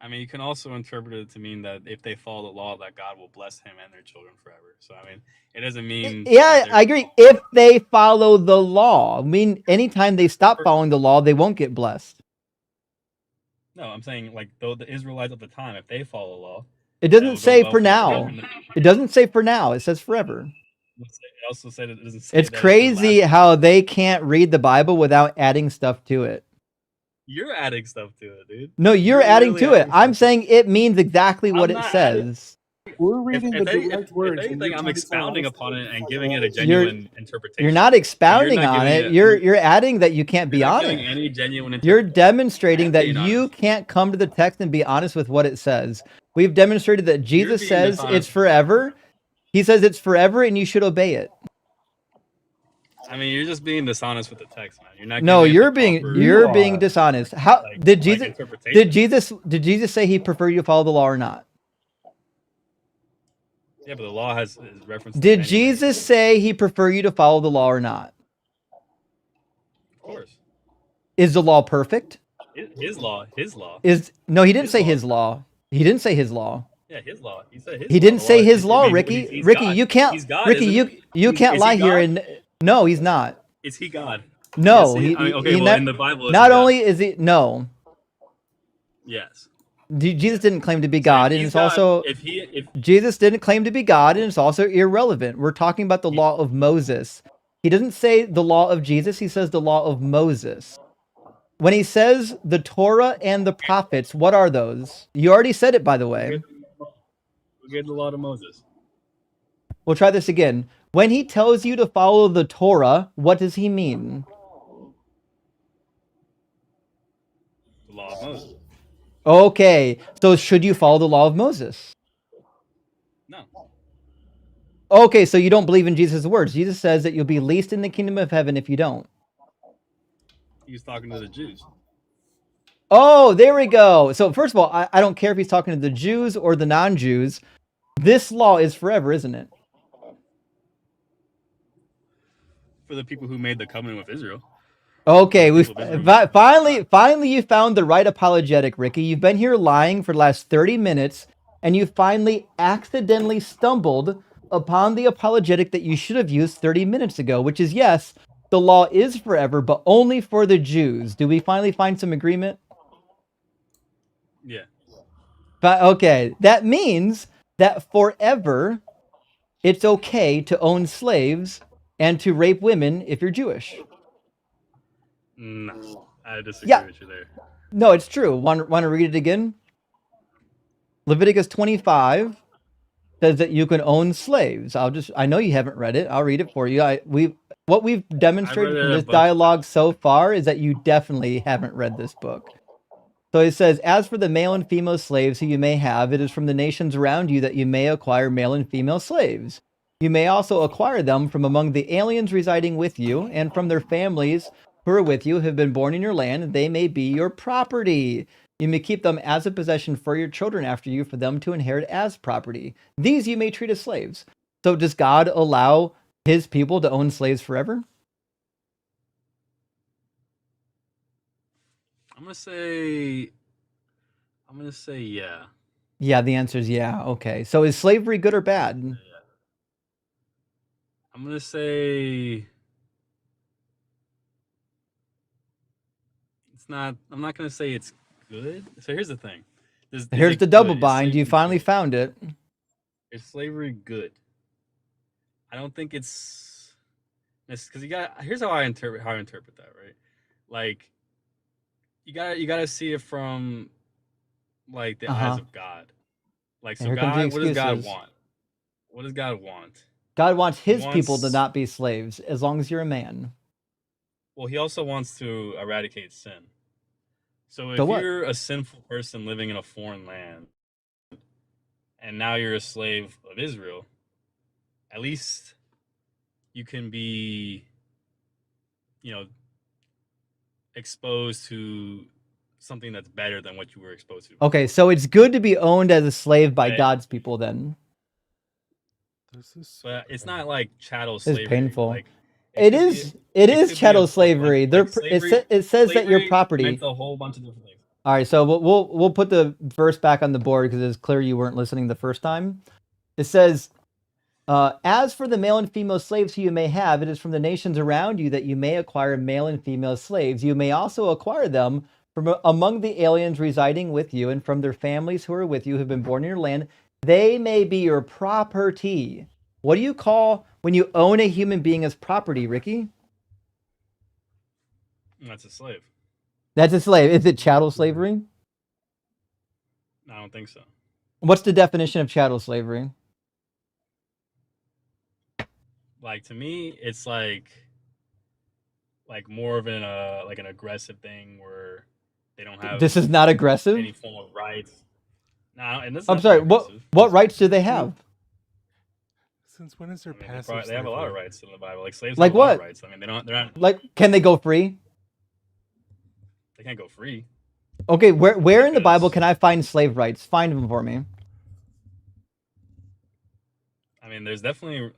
I mean, you can also interpret it to mean that if they follow the law, that God will bless him and their children forever. So I mean, it doesn't mean that
Yeah,
they're
I agree. If they follow the law, I mean, anytime they stop following the law, they won't get blessed.
No, I'm saying like though the Israelites at the time, if they follow the law,
It
that
doesn't
will go
say
well
for
for them forever.
now. It doesn't say for now. It says forever.
It also said it doesn't say
It's
that it's their
crazy
last.
how they can't read the Bible without adding stuff to it.
You're adding stuff to it, dude.
No, you're adding
literally
to it.
adding
I'm
stuff to
saying it means exactly what
I'm
it
not adding.
says.
we're reading the direct
If
words, and
anything,
you're
I'm
trying to tell
expounding
us
upon it and
like
giving
a
it a
You're
genuine interpretation.
you're not
But you're
expounding
not
on
giving
it.
it.
You're adding that you can't
You're
be
not
on
giving
it.
any genuine
You're
interpretation. I
demonstrating
am
that
being
you
honest.
can't come to the text and be honest with what it says. We've demonstrated that
You're
Jesus
being
says it's
dishonest with the text, bro.
forever. He says it's forever and you should obey it.
I mean, you're just being dishonest with the text, man. You're not
No,
giving it the
you
you're
proper
being
are.
dishonest. How did
like
Jesus
interpretation.
did Jesus say he preferred you to follow the law or not?
Yeah, but the law has is reference to
Did
many, many
Jesus
things.
say he prefer you to follow the law or not?
Of course,
Is the law perfect?
his law,
Is no, he didn't
his
say
law is
his
perfect.
law. He didn't say his law.
Yeah, his law. He said his
He
law.
didn't
The law.
say his
I
law,
mean,
Ricky.
he's
Ricky,
God.
you can't
He's God,
Ricky,
isn't he?
you can't
Is he
lie here
God?
and no, he's not.
Is he God? Yes,
No,
I mean, okay.
he
Well,
not,
in the Bible, is he
not
God?
only is he no.
Yes.
Jesus
Yes.
didn't claim to be
So if
God, and
he's
it's
God,
also
if
Jesus didn't claim to be God, and it's also irrelevant. We're talking about the
he,
law of Moses. He doesn't say the law of Jesus, he says the law of Moses. When he says the Torah and the prophets, what are those? You already said it, by the
who
way.
gave the law to Moses?
We'll try this again. When he tells you to follow the Torah, what does he mean?
The law of Moses.
Okay, so should you follow the law of Moses?
No.
Okay, so you don't believe in Jesus' words. Jesus says that you'll be least in the kingdom of heaven if you don't.
He was talking to the Jews.
Oh, there we go. So first of all, I don't care if he's talking to the Jews or the non-Jews. This law is forever, isn't it?
for the people who made the covenant with Israel.
Okay,
The
we
people of Israel.
finally you found the right apologetic, Ricky. You've been here lying for the last 30 minutes, and you finally accidentally stumbled upon the apologetic that you should have used 30 minutes ago, which is yes, the law is forever, but only for the Jews. Do we finally find some agreement?
Yeah.
But okay, that means that forever it's okay to own slaves and to rape women if you're Jewish.
No, I disagree
Yeah.
with you there.
No, it's true. Want to read it again? Leviticus 25 says that you can own slaves. I know you haven't read it. I'll read it for you. What we've demonstrated
it
from
a
this
bunch of
dialogue
times.
so far is that you definitely haven't read this book. So it says, as for the male and female slaves who you may have, it is from the nations around you that you may acquire male and female slaves. You may also acquire them from among the aliens residing with you and from their families who are with you, who have been born in your land. They may be your property. You may keep them as a possession for your children after you, for them to inherit as property. These you may treat as slaves. So does God allow his people to own slaves forever?
I'm gonna say yeah.
Yeah, the answer is yeah. Okay. So is slavery good or bad?
I'm gonna say it's not. I'm not gonna say it's good. So here's the thing.
Here's the double bind. You finally found it.
Is slavery good? I don't think it's because you got. Here's how I interpret that. Right, like you gotta see it from like the eyes of God. Like so,
Here comes the
God. What does God
excuses.
want? What does God want?
God wants his
He
people to
wants-
not be slaves as long as you're a man.
Well, he also wants to eradicate sin. So if
So what?
you're a sinful person living in a foreign land, and now you're a slave of Israel, at least you can be, exposed to something that's better than what you were exposed to.
Okay, so it's good to be owned as a slave by
Right.
God's people then.
But it's not like chattel
It's
slavery.
painful.
Like,
It is chattel slavery. It says that your property.
Meant a whole bunch of different things.
All right, so we'll put the verse back on the board because it's clear you weren't listening the first time. It says, as for the male and female slaves who you may have, it is from the nations around you that you may acquire male and female slaves. You may also acquire them from among the aliens residing with you and from their families who are with you, who have been born in your land. They may be your property. What do you call when you own a human being as property, Ricky?
That's a slave.
That's a slave. Is it chattel slavery?
I don't think so.
What's the definition of chattel slavery?
Like to me, it's like more of an aggressive thing where they don't have.
This is not aggressive.
Any form of rights. No, and this.
I'm sorry. What rights do they have?
Since when is there passive?
They have a lot of rights in the Bible. Like slaves.
Like
have a lot
what?
of rights. I mean, they don't. They're not.
Like, can they go free?
They can't go free.
Okay, where in the Bible can I find slave rights? Find them for me.
I mean, there's definitely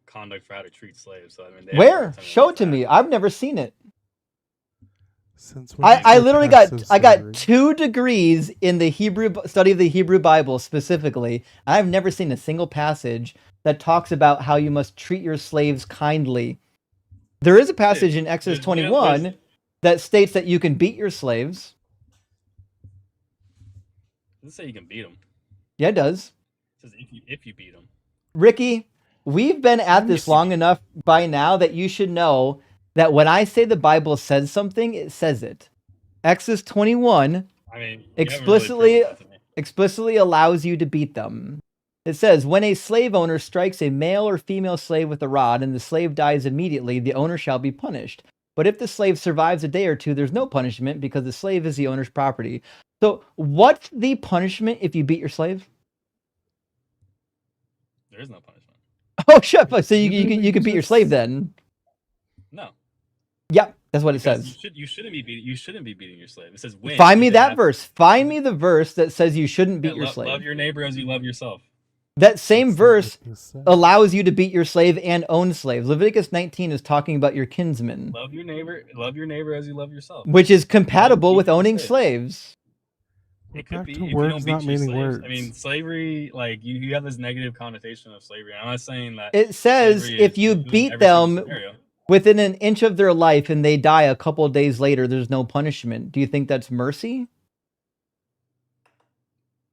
conduct for how to treat slaves. So I mean,
where? Show it to me. I've never seen it.
Since when
I literally got 2 degrees in the Hebrew study of the Hebrew Bible specifically. I've never seen a single passage that talks about how you must treat your slaves kindly. There is a passage in Exodus 21 that states that you can beat your slaves.
It doesn't say you can beat them.
Yeah, it does.
It says if you beat them.
Ricky, we've been at this long enough by now that you should know that when I say the Bible says something, it says it. Exodus 21 explicitly allows you to beat them. It says, when a slave owner strikes a male or female slave with a rod and the slave dies immediately, the owner shall be punished. But if the slave survives a day or two, there's no punishment because the slave is the owner's property. So what's the punishment if you beat your slave?
There is no punishment.
Oh, shut up. So you can beat your slave then?
No.
Yep, that's what it says.
You shouldn't be beating your slave. It says when.
Find me that verse. Find me the verse that says you shouldn't beat your slave.
Love your neighbor as you love yourself.
That same
That's not what
verse
this says.
allows you to beat your slave and own slaves. Leviticus 19 is talking about your kinsmen,
Love your neighbor as you love yourself.
which is
Don't
compatible
beat
with
your
owning
slave.
slaves.
We're
It could
back
be
to
if you
words
don't
not
beat your
meaning
slaves.
words.
I mean, slavery, like you have this negative connotation of slavery. I'm not saying that
It says
slavery
if
is
you
included in
beat
every single
them
scenario.
within an inch of their life and they die a couple of days later, there's no punishment. Do you think that's mercy?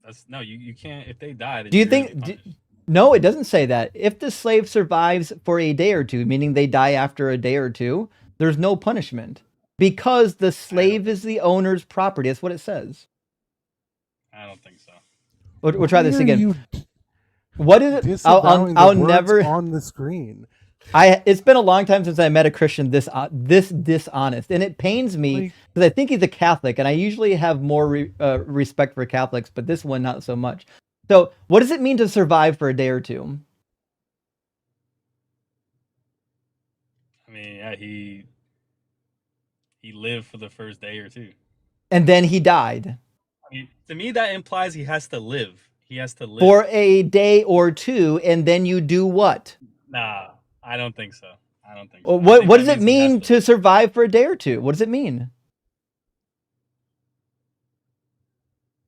That's no, you can't. If they die, then
Do you
you're gonna be
think?
punished.
No, it doesn't say that. If the slave survives for a day or two, meaning they die after a day or two, there's no punishment because the slave is the owner's property. That's what it says.
I don't think so.
We'll try this
Why are
again.
you
What is it?
disavowing
I'll
the words
never.
on the screen?
It's been a long time since I met a Christian this dishonest, and it pains me
Like,
because I think he's a Catholic, and I usually have more respect for Catholics, but this one not so much. So, what does it mean to survive for a day or two?
I mean, yeah, he lived for the first day or two.
And then he died
I mean, to me, that implies he has to live. He has to live
for a day or two, and then you do what?
Nah, I don't think so. I don't think so.
What does it mean to survive for a day or two? What does it mean?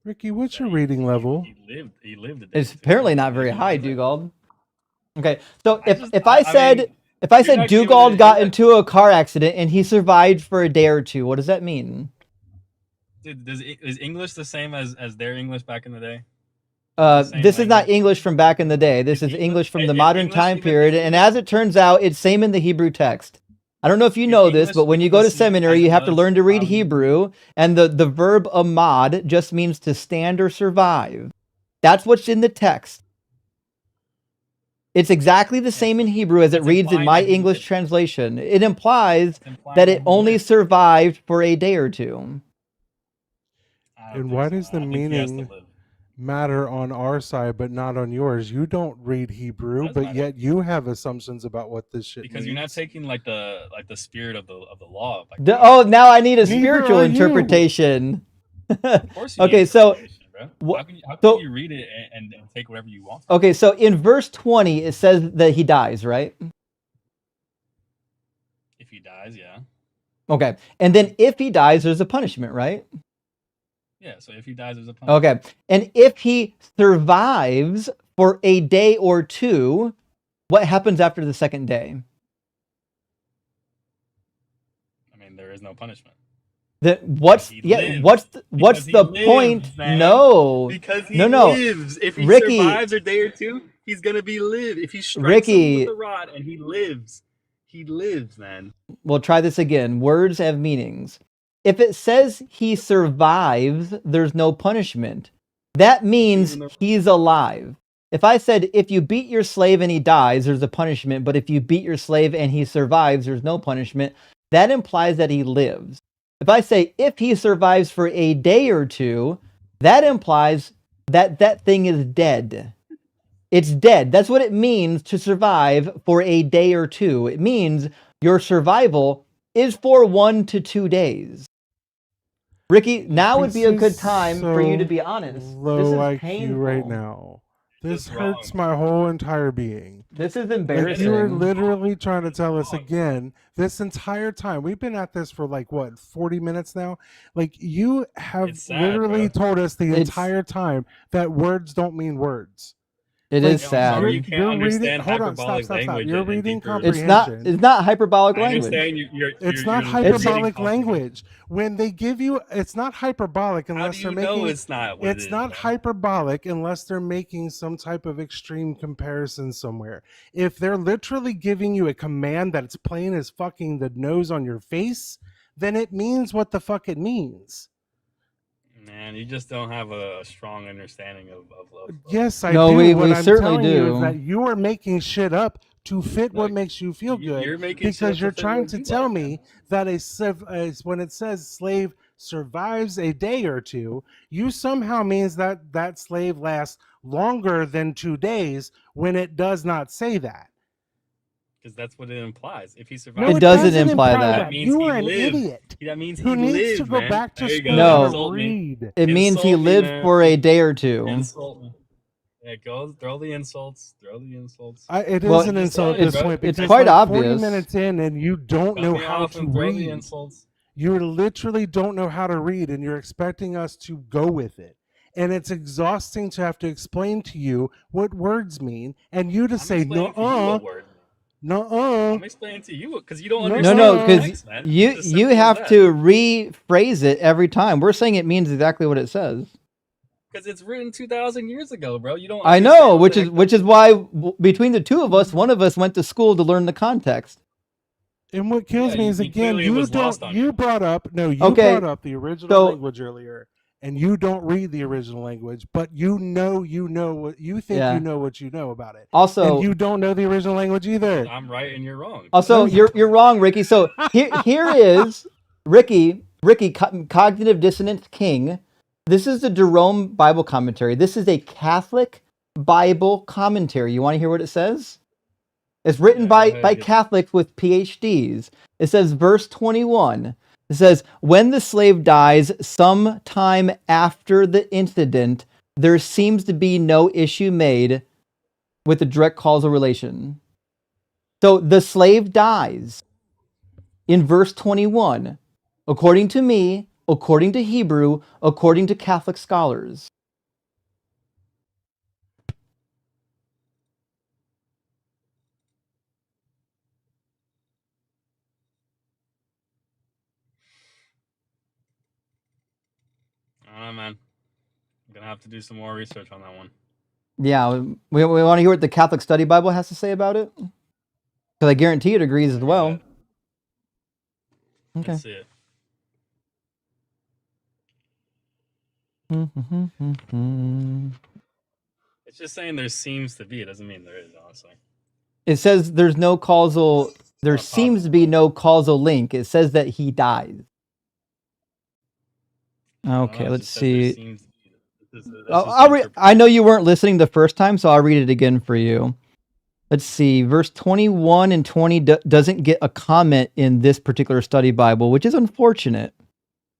Ricky, what's your reading level?
He lived a day.
It's apparently not very high, Dugald. Okay, so if I
I
said
mean,
if I
you're
said
not giving
Dugald
it-
got
you're not-
into a car accident and he survived for a day or two, what does that mean?
Dude, is English the same as their English back in the day? Same
This is not
language?
English from back in the day. This
Is
is English from the
is
modern
English
time
even-
period,
is
and
English-
as it turns out, it's same in the Hebrew text. I don't know if you
Is
know this,
English
but when you
even
go
the
to
same
seminary,
as
you
it
have to
was
learn to read
1,000
Hebrew, and the verb amad just means to stand or survive. That's what's in the text. It's exactly the same in Hebrew as it
It's
reads in
implying
my
that he
English
lived.
translation. It implies
It's implying
that it
he
only
lived.
survived for a day or two.
I don't
And
think
why
so.
does the
I think he has to
meaning
live.
matter on our side but not on yours? You don't read Hebrew,
Does
but
matter.
yet you have assumptions about what this shit
Because
means.
you're not taking like the spirit of the law. Like,
Oh, now I need a
Neither
spiritual
are you.
interpretation.
of course you need
Okay, so
interpretation, bro.
wha-
How
so-
can you read it and take whatever you want?
Okay, so in verse 20, it says that he dies, right?
If he dies, yeah.
Okay. And then if he dies, there's a punishment, right?
Yeah, so if he dies, there's a punishment.
Okay. And if he survives for a day or two, what happens after the second day?
I mean, there is no punishment.
What's
He
yeah?
lives.
What's
Because
the
he
point?
lives, man.
No,
Because he
no.
lives. If he
Ricky-
survives a day or two, he's gonna be live. If he strikes
Ricky-
him with a rod and he lives, man.
We'll try this again. Words have meanings. If it says he survives, there's no punishment. That means he's alive. If I said if you beat your slave and he dies, there's a punishment, but if you beat your slave and he survives, there's no punishment, that implies that he lives. If I say if he survives for a day or two, that implies that that thing is dead. It's dead. That's what it means to survive for a day or two. It means your survival is for 1 to 2 days. Ricky, now would be a
This
good
is
time for you to
so
be honest.
Low
This is
IQ
painful
right now. This
Just wrong.
hurts my whole entire being.
This is
Like,
embarrassing.
you are literally trying to tell us again this entire time. We've been at this for like what, 40 minutes now? Like, you have
It's sad,
literally
bro.
told us the
It's-
entire time that words don't mean words.
It
Like,
is
I'm
sad.
sorry you can't
You're
understand
reading- hold on,
hyperbolic
stop.
language.
You're
and
reading
deeper-
comprehension.
It's not hyperbolic
I
language.
understand you're
It's not
you're limiting
hyperbolic
comprehension.
language. When they give you, it's not hyperbolic
How
unless
do
they're
you know
making.
it's not? What it
It's
is,
not
man?
hyperbolic unless they're making some type of extreme comparison somewhere. If they're literally giving you a command that it's plain as fucking the nose on your face, then it means what the fuck it means.
Man, you just don't have a strong understanding of
Yes, I
No,
do.
we
What I'm
certainly
telling you is
do.
that you are making shit up to fit what
Look,
makes you feel good.
You're making shit up
Because
to
you're
fit
trying
what
to
you
tell
like,
me
man.
that when it says slave survives a day or two, you somehow means that that slave lasts longer than 2 days when it does not say that.
Because that's what it implies. If he
No,
survives,
It doesn't imply that.
That means
You
he
are an
lived.
idiot
That means he
who needs
lived,
to go
man.
back to
There you
school
go.
No.
and
Insult me.
read.
It means he
Insult me,
lived
man.
for a day or two.
Insult me. Yeah, go throw the insults. Throw the insults.
It
Well,
is an
I'm just
insult at
saying,
this
bro.
point
it's
because
quite
like 40
obvious.
minutes in and you don't
Cut
know
me
how
off
to
and throw the
read.
insults.
You literally don't know how to read and you're expecting us to go with it. And it's exhausting to have to explain to you what words mean and you to
I'm
say,
explaining to you
nuh-uh,
what word.
nuh-uh,
I'm explaining to you because you don't
No,
No,
understand
no,
the
because
text, man.
you
It's as
you
simple as
have
that.
to rephrase it every time. We're saying it means exactly what it says.
Because it's written 2,000 years ago, bro. You don't
I
understand
know,
what the heck
which is why between the two of us, one of us went to school to learn the context.
and what kills
Yeah,
me is again,
clearly it was lost on
you
you.
brought up
Okay,
the original
so
language earlier, and you don't read the original language, but you know what you think
yeah.
you know what you know about it. And
Also,
you don't know the original language either.
I'm right and you're wrong.
Also,
No,
you're wrong, Ricky. So here is Ricky Cognitive Dissonance King. This is the Jerome Bible commentary. This is a Catholic Bible commentary. You want to hear what it says? It's written
Yeah, go ahead
by
and get
Catholics with PhDs. It says verse 21. It says, when the slave dies sometime after the incident, there seems to be no issue made with the direct causal relation. So the slave dies in verse 21, according to me, according to Hebrew, according to Catholic scholars.
I don't know, man. I'm gonna have to do some more research on that one.
Yeah, we want to hear what the Catholic Study Bible has to say about it? Because I guarantee it agrees as
Go
well.
ahead.
Okay.
Let's see it. It's just saying there seems to be. It doesn't mean there is, honestly.
It says there's no causal, there
not
seems to
possible,
be
though.
no causal link. It says that he dies.
I don't know,
Okay,
it
let's
just says there
see.
seems to be. That's just the
I
interpretation.
know you weren't listening the first time, so I'll read it again for you. Let's see. Verse 21 and 20 doesn't get a comment in this particular study Bible, which is unfortunate.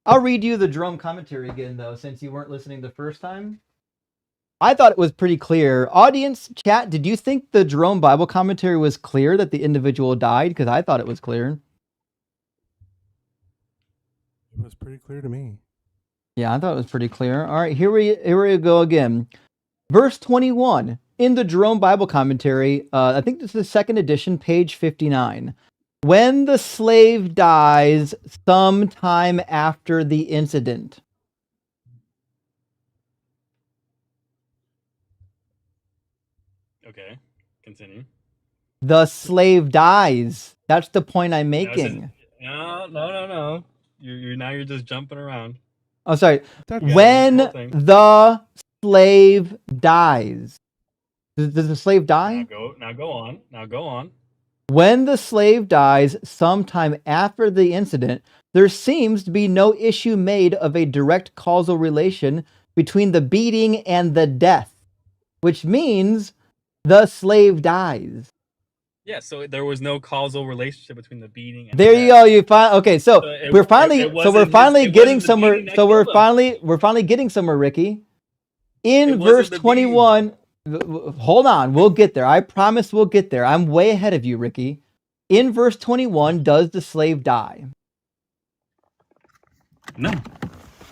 I'll read you the Jerome commentary again, though, since you weren't listening the first time. I thought it was pretty clear. Audience, chat, did you think the Jerome Bible commentary was clear that the individual died? Because I thought it was clear.
it was pretty clear to me.
Yeah, I thought it was pretty clear. All right, here we go again. Verse 21 in the Jerome Bible commentary, I think this is the second edition, page 59. When the slave dies sometime after the incident.
Okay, continue.
The slave dies. That's the point I'm
Now it says,
making.
no. You're just jumping around.
Oh, sorry.
That-
You gotta read the
When
whole thing.
the slave dies. Does the slave die?
Now go on.
When the slave dies sometime after the incident, there seems to be no issue made of a direct causal relation between the beating and the death, which means the slave dies.
Yeah, so there was no causal relationship between the beating and
There
the
you
death.
go. You find okay. So we're finally
it wasn't the
getting somewhere.
beating that
So we're
killed him.
finally getting somewhere, Ricky.
It
In
wasn't
verse
the
21, hold on, we'll get there. I promise we'll get there. I'm way ahead of you, Ricky. In verse 21, does the slave die?
No,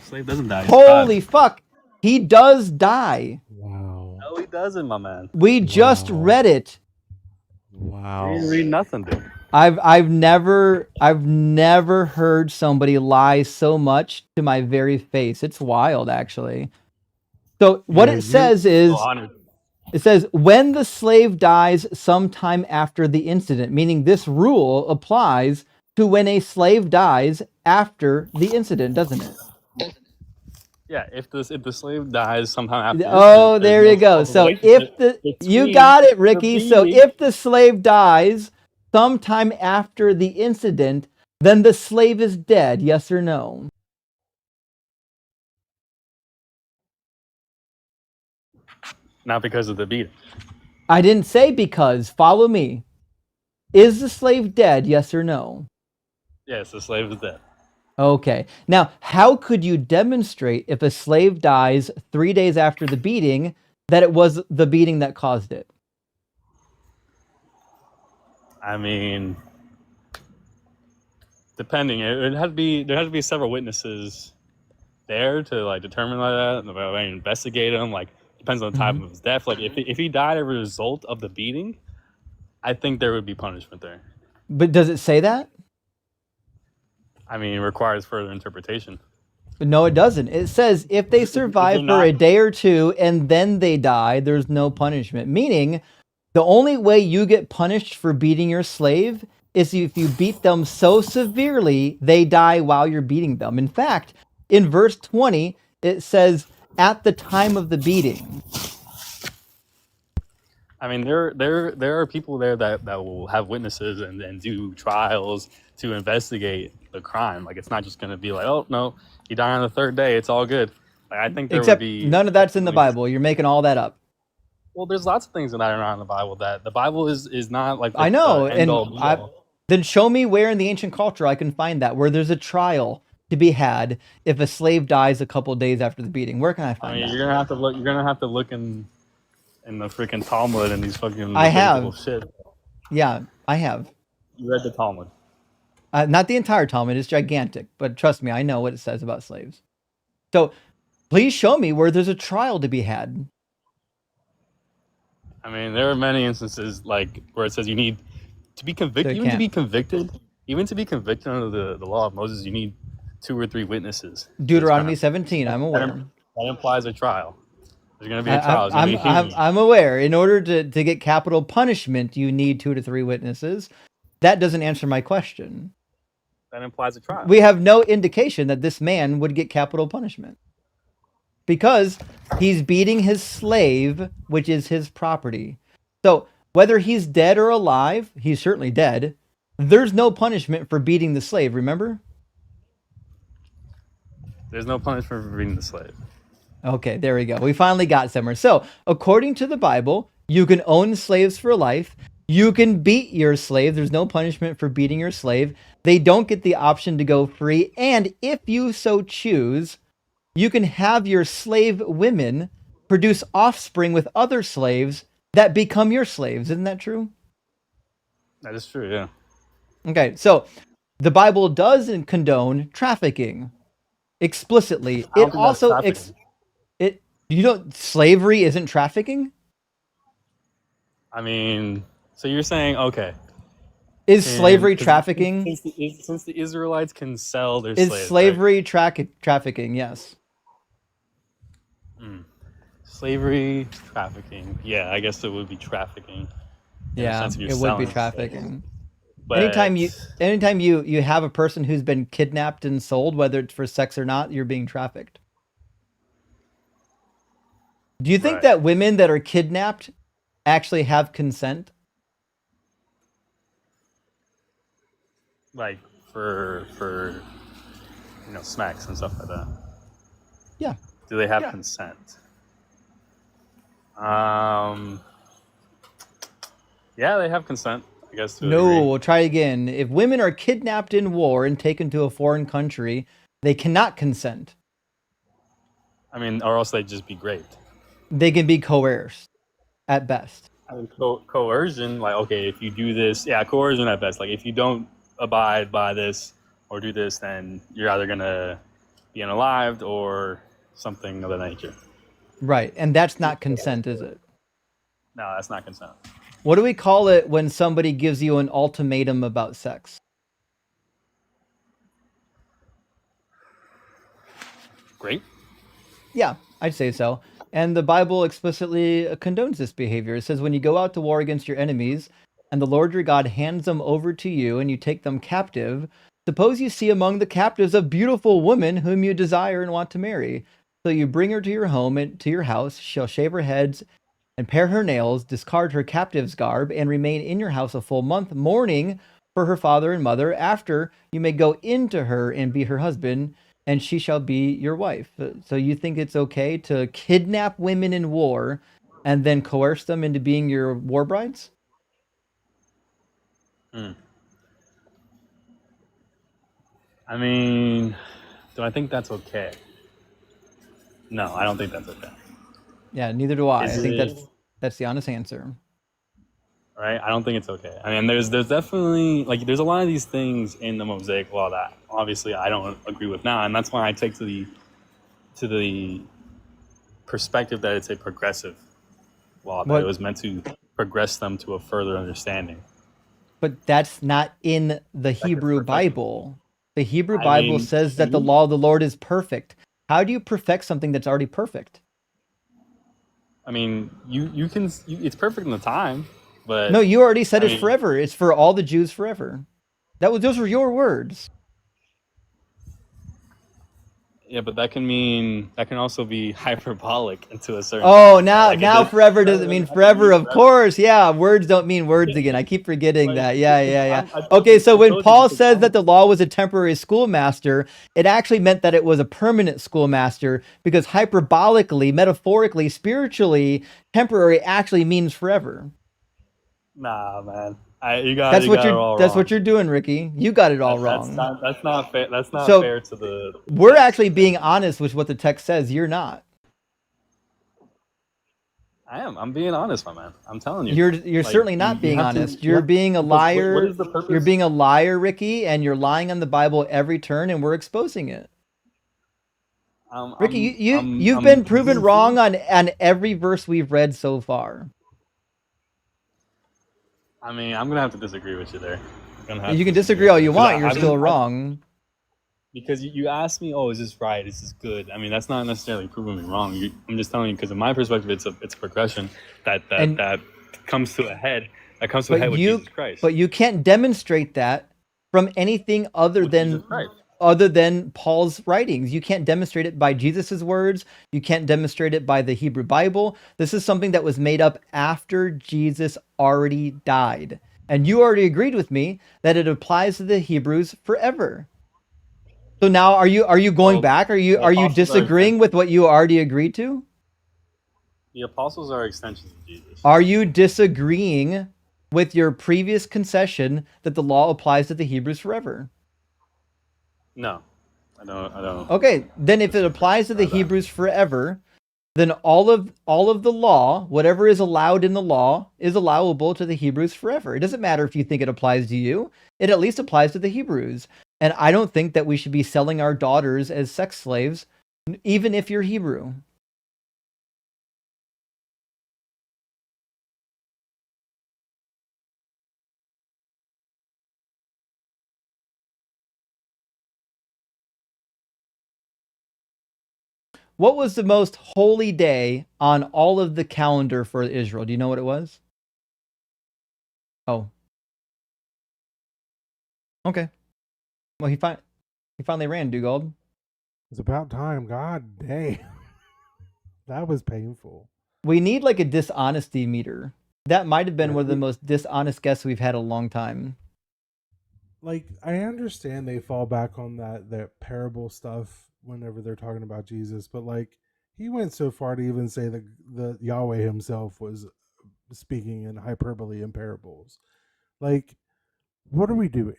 slave doesn't die.
Holy fuck, he does die.
Wow.
No, he doesn't, my man.
We just
Wow.
read it.
Wow.
You didn't read nothing, dude.
I've never heard somebody lie so much to my very face. It's wild, actually. So what
Yeah,
it says is,
honored.
it says, when the slave dies sometime after the incident, meaning this rule applies to when a slave dies after the incident, doesn't it?
Yeah, if the slave dies sometime after.
Oh, there you go. So if you got it, Ricky. So if the slave dies sometime after the incident, then the slave is dead, yes or no?
Not because of the beating.
I didn't say because. Follow me. Is the slave dead, yes or no?
Yes, the slave is dead.
Okay. Now, how could you demonstrate if a slave dies 3 days after the beating that it was the beating that caused it?
I mean, depending, it had to be there had to be several witnesses there to like determine like that, and investigate him. Like depends on the type of his death. Like if he died as a result of the beating, I think there would be punishment there.
But does it say that?
I mean, it requires further interpretation.
No, it doesn't. It says if they
Is
survive
there
for a
not?
day or two and then they die, there's no punishment. Meaning, the only way you get punished for beating your slave is if you beat them so severely they die while you're beating them. In fact, in verse 20, it says, at the time of the beating.
I mean, there are people there that will have witnesses and do trials to investigate the crime. Like it's not just going to be like, oh no, he died on the third day, it's all good. Like I think there would
Except
be
none of that's in the Bible. You're making all that up.
Well, there's lots of things that are not in the Bible. That the Bible is not like
I
the
know,
end all
and
be all.
then show me where in the ancient culture I can find that, where there's a trial to be had if a slave dies a couple days after the beating. Where can I
I
find
mean,
that?
you're gonna have to look. You're gonna have to look in the freaking Talmud and these fucking
I have.
Levitical shit.
Yeah, I have.
You read the Talmud.
Not the entire Talmud, it's gigantic, but trust me, I know what it says about slaves. So please show me where there's a trial to be had.
I mean, there are many instances like where it says you need to be convicted.
So
Even to be convicted, under the law of Moses, you need 2 or 3 witnesses.
Deuteronomy 17, I'm aware.
That implies a trial. There's gonna be a trial.
I'm aware. In order to get capital punishment, you need 2 to 3 witnesses. That doesn't answer my question.
That implies a trial.
We have no indication that this man would get capital punishment because he's beating his slave, which is his property. So whether he's dead or alive, he's certainly dead. There's no punishment for beating the slave, remember?
There's no punishment for beating the slave.
Okay, there we go. We finally got somewhere. So, according to the Bible, you can own slaves for life. You can beat your slave. There's no punishment for beating your slave. They don't get the option to go free. And if you so choose, you can have your slave women produce offspring with other slaves that become your slaves. Isn't that true?
That is true, yeah.
Okay, so the Bible does condone trafficking explicitly.
I don't
It
think that's
also
trafficking.
slavery isn't trafficking?
I mean, so you're saying, okay.
Is slavery trafficking?
Since the Israelites can sell their
Is
slaves.
slavery trafficking? Yes.
Slavery, trafficking. Yeah, I guess it would be trafficking.
Yeah, it would be trafficking.
But
Anytime you have a person who's been kidnapped and sold, whether it's for sex or not, you're being trafficked. Do you think that women that are kidnapped actually have consent?
like for smacks and stuff like that.
Yeah.
Do they have consent? Yeah, they have consent, I guess.
No, we'll try again. If women are kidnapped in war and taken to a foreign country, they cannot consent.
I mean, or else they'd just be raped.
They can be coerced, at best.
I mean, coercion, like, okay, if you do this, yeah, coercion at best. Like, if you don't abide by this or do this, then you're either going to be unalived or something of that nature.
Right, and that's not consent, is it?
No, that's not consent.
What do we call it when somebody gives you an ultimatum about sex?
Great.
Yeah, I'd say so. And the Bible explicitly condones this behavior. It says, when you go out to war against your enemies, and the Lord your God hands them over to you, and you take them captive, suppose you see among the captives a beautiful woman whom you desire and want to marry. So you bring her to your home and to your house, shall shave her heads and pare her nails, discard her captive's garb, and remain in your house a full month, mourning for her father and mother. After you may go into her and be her husband, and she shall be your wife. So you think it's okay to kidnap women in war and then coerce them into being your war brides?
I mean, do I think that's okay? No, I don't think that's okay.
Yeah, neither do I.
Is
I think
it
that's the honest answer.
right? I don't think it's okay. I mean, there's definitely like there's a lot of these things in the Mosaic Law that obviously I don't agree with now, and that's why I take to the perspective that it's a progressive law, that it
What?
was meant to progress them to a further understanding.
But that's not in the
That's just
Hebrew
perfection.
Bible. The Hebrew
I
Bible
mean,
says
to
that the
me,
law of the Lord is perfect. How do you perfect something that's already perfect?
I mean, you can it's perfect in the time, but
No, you already said
I
it's
mean,
forever. It's for all the Jews forever. Those were your words.
yeah, but that can also be hyperbolic into a certain
Oh,
extent, right? Like it
now
does,
forever
that
doesn't
doesn't
mean
have to
forever.
mean
Of
forever.
course, yeah. Words don't mean words again. I keep forgetting
Like
that. Yeah, yeah, yeah.
I told
Okay,
you,
so when Paul
because
says that the law was a temporary schoolmaster, it actually meant that it was a permanent schoolmaster because hyperbolically, metaphorically, spiritually, temporary actually means forever.
nah, man, you got it all
That's what
wrong.
you're doing, Ricky. You got it all wrong.
That's not fair. That's not
So
fair to the
we're
text.
actually being honest with what the text says. You're not.
I am. I'm being honest, my man. I'm telling you.
You're
Like
certainly not
you
being
have to.
honest.
You
You're
have
being a
because what
liar.
is the
You're
purpose?
being a liar, Ricky, and you're lying on the Bible every turn, and we're exposing it. Ricky, you've
I'm
been proven
being
wrong
true.
on every verse we've read so far.
I mean, I'm gonna have to disagree with you there. I'm gonna have
You
to
can
disagree
disagree
with
all
you
you
because
want. You're still wrong.
because you asked me, oh, is this right? Is this good? I mean, that's not necessarily proving me wrong. I'm just telling you because in my perspective, it's a progression
And
that comes to a head. That comes to a
but
head with
you
Jesus Christ.
but you can't demonstrate that from anything
With Jesus Christ.
other than Paul's writings. You can't demonstrate it by Jesus's words. You can't demonstrate it by the Hebrew Bible. This is something that was made up after Jesus already died. And you already agreed with me that it applies to the Hebrews forever. So now are you going
Well,
back?
the
Are you
apostles are
disagreeing with
extensions.
what you already agreed to?
The apostles are extensions of Jesus.
Are you disagreeing with your previous concession that the law applies to the Hebrews forever?
No, I don't
Okay, then if it
disagree
applies to the
with that.
Hebrews forever, then all of the law, whatever is allowed in the law, is allowable to the Hebrews forever. It doesn't matter if you think it applies to you. It at least applies to the Hebrews. And I don't think that we should be selling our daughters as sex slaves, even if you're Hebrew. What was the most holy day on all of the calendar for Israel? Do you know what it was? Oh, okay. Well, he finally ran, Dugald.
It's about time. God dang. That was painful.
We need like a dishonesty meter. That might have been one of the
Right.
most dishonest guests we've had in a long time.
Like, I understand they fall back on that parable stuff whenever they're talking about Jesus, but like he went so far to even say that the Yahweh himself was speaking in hyperbole and parables. Like, what are we doing?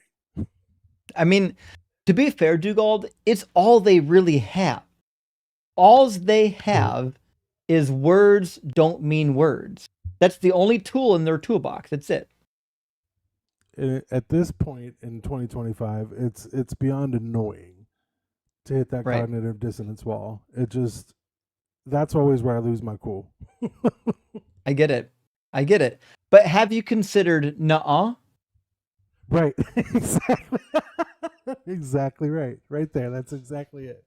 I mean, to be fair, Dugald, it's all they really have. Alls they
True.
have is words don't mean words. That's the only tool in their toolbox. That's it.
At this point in 2025, it's beyond annoying to hit that
Right.
cognitive dissonance wall. It just that's always where I lose my cool.
I get it. I get it. But have you considered nuh-uh?
Right. Exactly. Exactly right. Right there. That's exactly it.